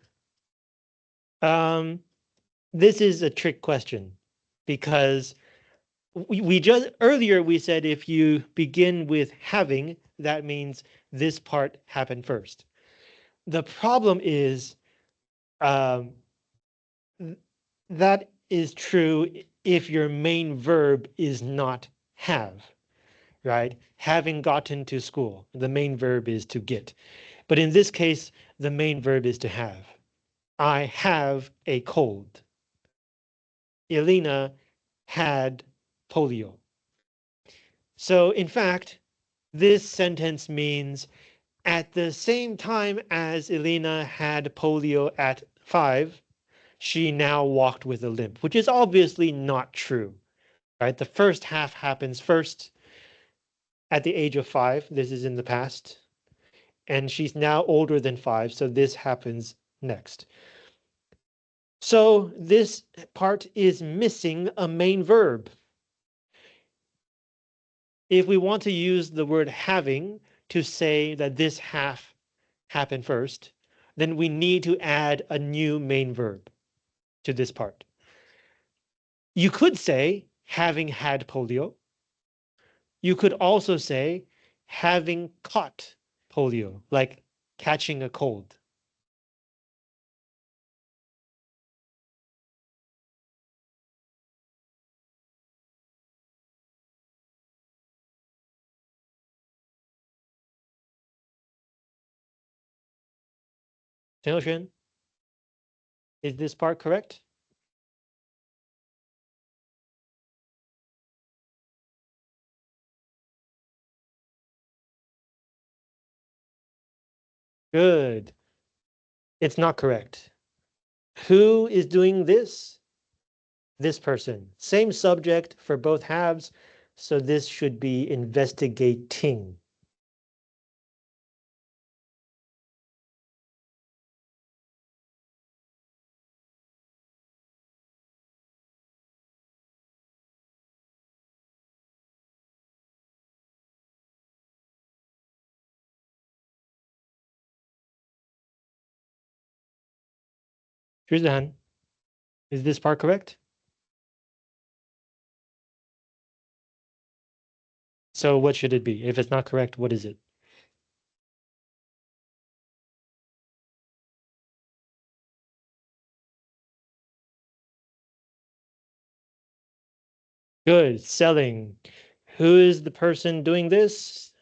Speaker 1: this is a trick question because we just earlier we said if you begin with having, that means this part happened first. The problem is um, that is true if your main verb is not have, right? Having gotten to school, the main verb is to get. But in this case, the main verb is to have. I have a cold. Elena had polio. So in fact, this sentence means at the same time as Elena had polio at 5, she now walked with a limp, which is obviously not true, right? The first half happens first at the age of 5. This is in the past. And she's now older than 5, so this happens next. So this part is missing a main verb. If we want to use the word having to say that this half happened first, then we need to add a new main verb to this part. You could say having had polio. You could also say having caught polio, like catching a cold. Chen Youxuan, is this part correct? Good. It's not correct. Who is doing this? This person. Same subject for both halves, so this should be investigating. Zhizihan, is this part correct? So what should it be? If it's not correct, what is it? Good. Selling. Who is the person doing this?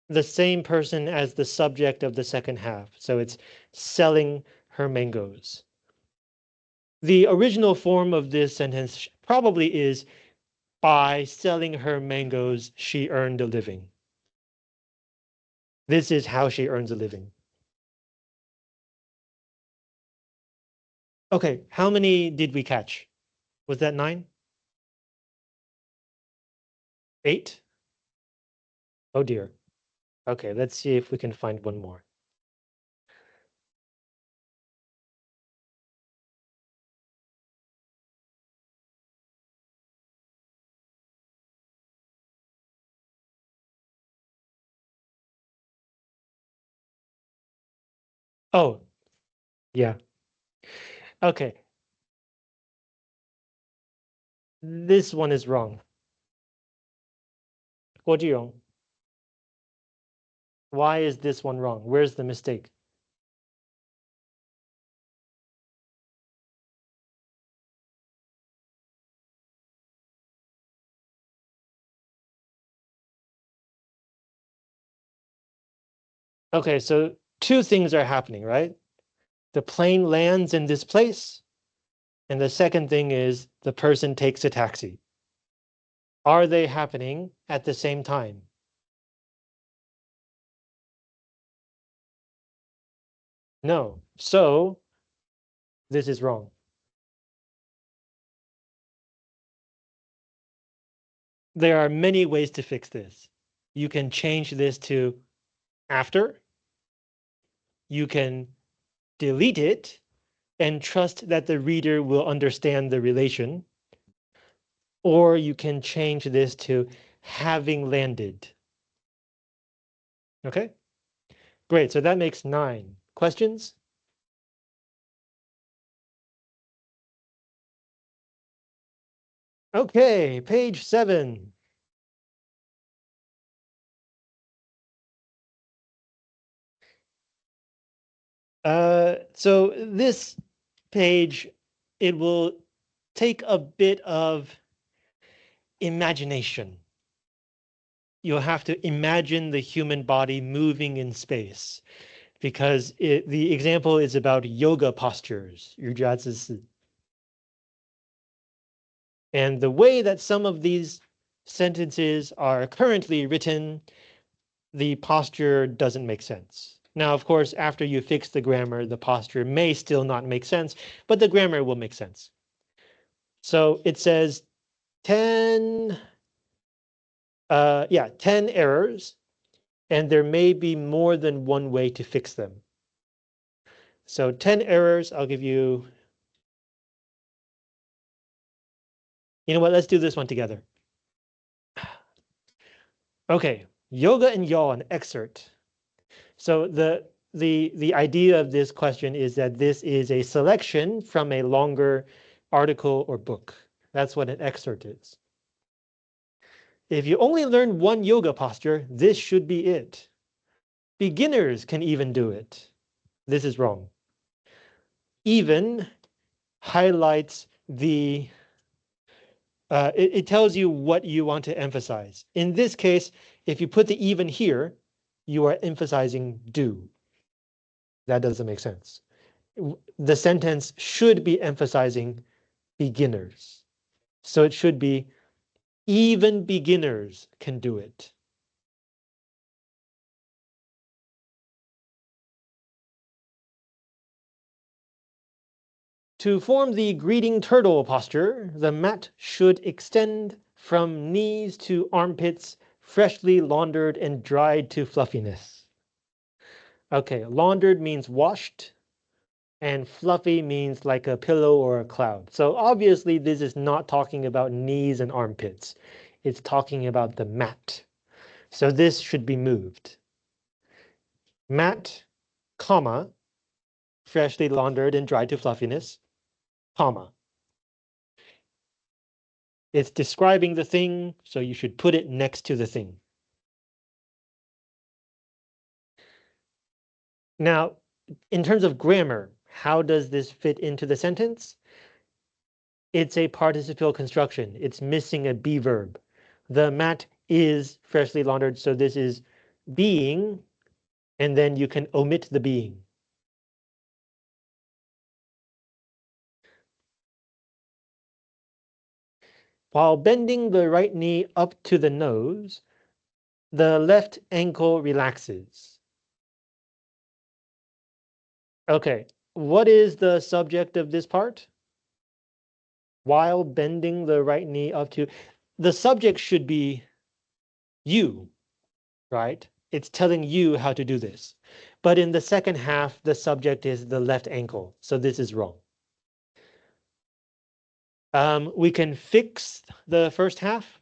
Speaker 1: The same person as the subject of the second half. So it's selling her mangoes. The original form of this sentence probably is by selling her mangoes, she earned a living. This is how she earns a living. Okay, how many did we catch? Was that 9? 8? Oh dear. Okay, let's see if we can find one more. Oh, yeah. Okay, this one is wrong. 郭志勇, why is this one wrong? Where's the mistake? Okay, so two things are happening, right? The plane lands in this place, and the second thing is the person takes a taxi. Are they happening at the same time? No. So this is wrong. There are many ways to fix this. You can change this to after. You can delete it and trust that the reader will understand the relation. Or you can change this to having landed. Okay, great. So that makes 9. Questions? Okay, page 7. So this page, it will take a bit of imagination. You'll have to imagine the human body moving in space because the example is about yoga postures. 瑜伽姿势. And the way that some of these sentences are currently written, the posture doesn't make sense. Now, of course, after you fix the grammar, the posture may still not make sense, but the grammar will make sense. So it says 10, 10 errors, and there may be more than one way to fix them. So 10 errors, I'll give you, you know what, let's do this one together. Okay, yoga and yawn excerpt. So the idea of this question is that this is a selection from a longer article or book. That's what an excerpt is. If you only learn one yoga posture, this should be it. Beginners can even do it. This is wrong. Even highlights the it tells you what you want to emphasize. In this case, if you put the even here, you are emphasizing do. That doesn't make sense. The sentence should be emphasizing beginners. So it should be even beginners can do it. To form the greeting turtle posture, the mat should extend from knees to armpits, freshly laundered and dried to fluffiness. Okay, laundered means washed, and fluffy means like a pillow or a cloud. So obviously this is not talking about knees and armpits. It's talking about the mat. So this should be moved. Mat, comma, freshly laundered and dried to fluffiness, comma. It's describing the thing, so you should put it next to the thing. Now, in terms of grammar, how does this fit into the sentence? It's a participial construction. It's missing a be verb. The mat is freshly laundered, so this is being, and then you can omit the being. While bending the right knee up to the nose, the left ankle relaxes. Okay, what is the subject of this part? While bending the right knee up to, the subject should be you, right? It's telling you how to do this. But in the second half, the subject is the left ankle. So this is wrong. We can fix the first half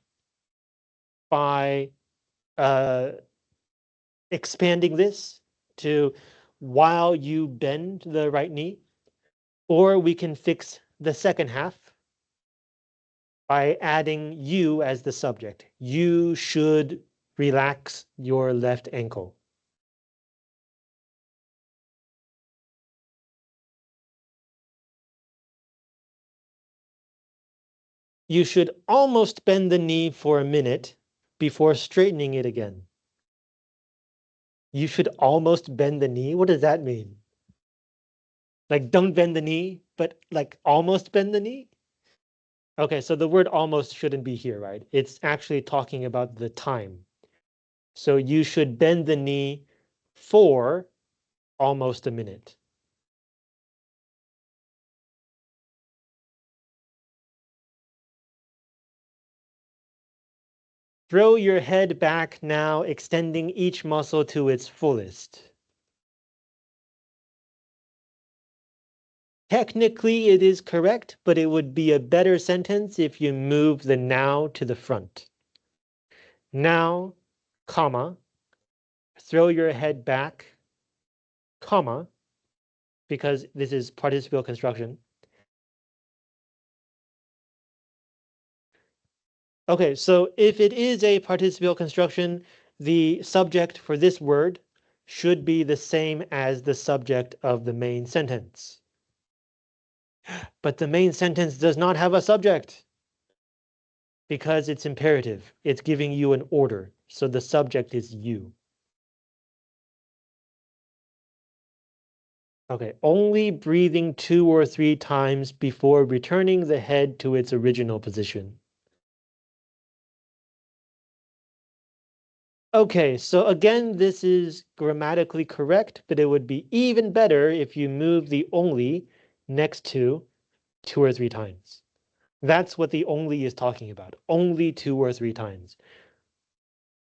Speaker 1: by expanding this to while you bend the right knee, or we can fix the second half by adding you as the subject. You should relax your left ankle. You should almost bend the knee for a minute before straightening it again. You should almost bend the knee? What does that mean? Like, don't bend the knee, but like almost bend the knee? Okay, so the word almost shouldn't be here, right? It's actually talking about the time. So you should bend the knee for almost a minute. Throw your head back now, extending each muscle to its fullest. Technically, it is correct, but it would be a better sentence if you move the now to the front. Now, comma, throw your head back, comma, because this is participial construction. Okay, so if it is a participial construction, the subject for this word should be the same as the subject of the main sentence. But the main sentence does not have a subject because it's imperative. It's giving you an order. So the subject is you. Okay, only breathing 2 or 3 times before returning the head to its original position. Okay, so again, this is grammatically correct, but it would be even better if you move the only next to 2 or 3 times. That's what the only is talking about. Only 2 or 3 times.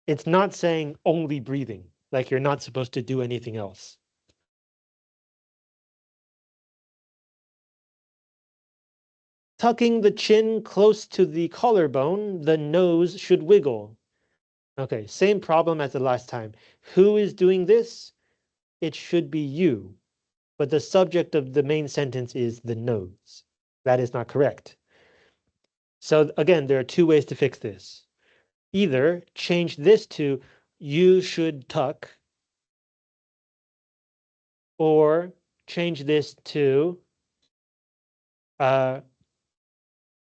Speaker 1: It's not saying only breathing, like you're not supposed to do anything else. Tucking the chin close to the collarbone, the nose should wiggle. Okay, same problem as the last time. Who is doing this? It should be you, but the subject of the main sentence is the nose. That is not correct. So again, there are 2 ways to fix this. Either change this to you should tuck, or change this to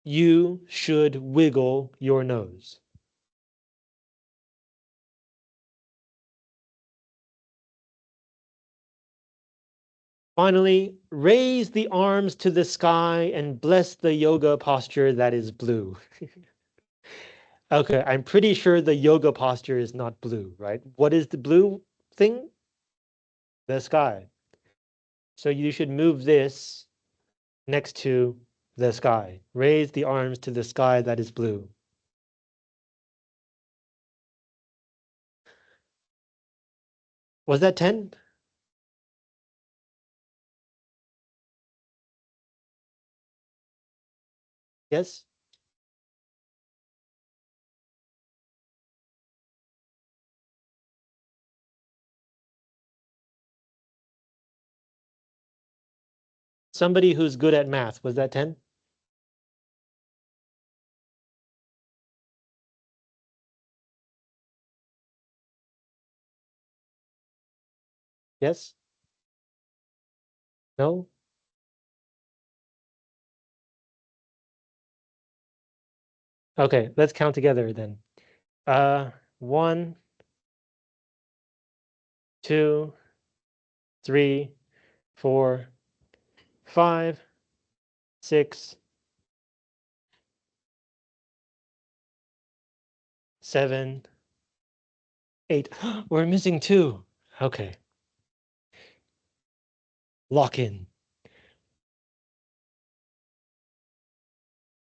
Speaker 1: you should wiggle your nose. Finally, raise the arms to the sky and bless the yoga posture that is blue. Okay, I'm pretty sure the yoga posture is not blue, right? What is the blue thing? The sky. So you should move this next to the sky. Raise the arms to the sky that is blue. Was that 10? Yes? Somebody who's good at math, was that 10? Yes? No? Okay, let's count together then. 1, 2, 3, 4, 5, 6, 7, 8. We're missing 2. Okay, lock in.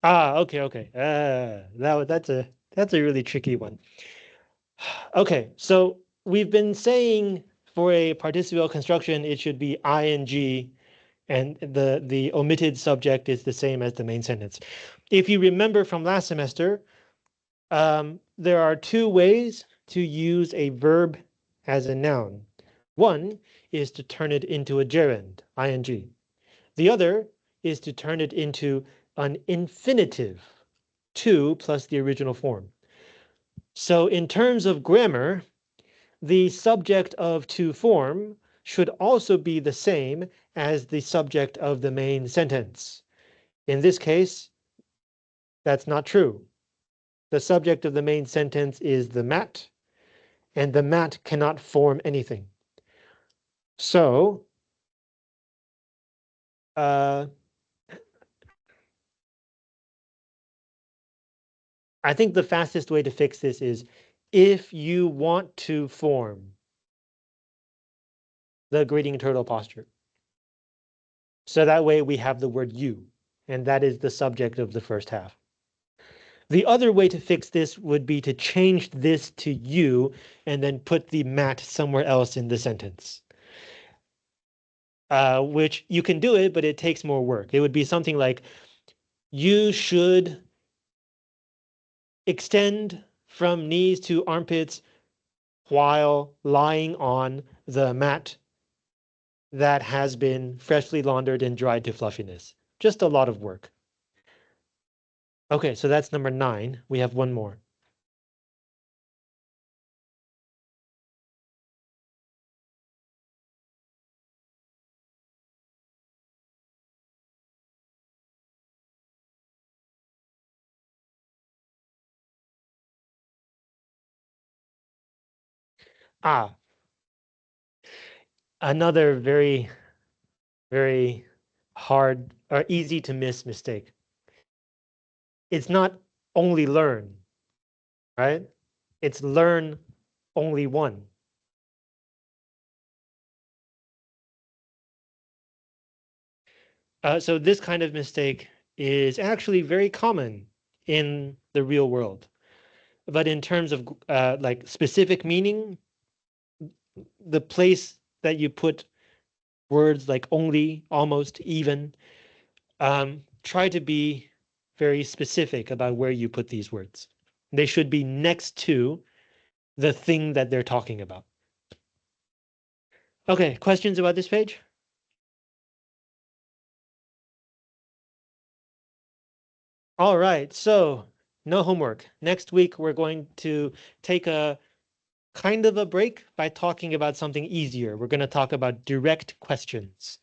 Speaker 1: Okay, okay. That's a really tricky one. Okay, so we've been saying for a participial construction, it should be ing, and the omitted subject is the same as the main sentence. If you remember from last semester, there are two ways to use a verb as a noun. One is to turn it into a gerund, ing. The other is to turn it into an infinitive, to plus the original form. So in terms of grammar, the subject of to form should also be the same as the subject of the main sentence. In this case, that's not true. The subject of the main sentence is the mat, and the mat cannot form anything. So, I think the fastest way to fix this is if you want to form the greeting turtle posture. So that way we have the word you, and that is the subject of the first half. The other way to fix this would be to change this to you and then put the mat somewhere else in the sentence. Which you can do it, but it takes more work. It would be something like, you should extend from knees to armpits while lying on the mat that has been freshly laundered and dried to fluffiness. Just a lot of work. Okay, so that's number 9. We have one more. Ah, another very, very hard or easy to miss mistake. It's not only learn, right? It's learn only one. So this kind of mistake is actually very common in the real world. But in terms of like specific meaning, the place that you put words like only, almost, even, try to be very specific about where you put these words. They should be next to the thing that they're talking about. Okay, questions about this page? All right, so no homework. Next week, we're going to take a kind of a break by talking about something easier. We're going to talk about direct questions.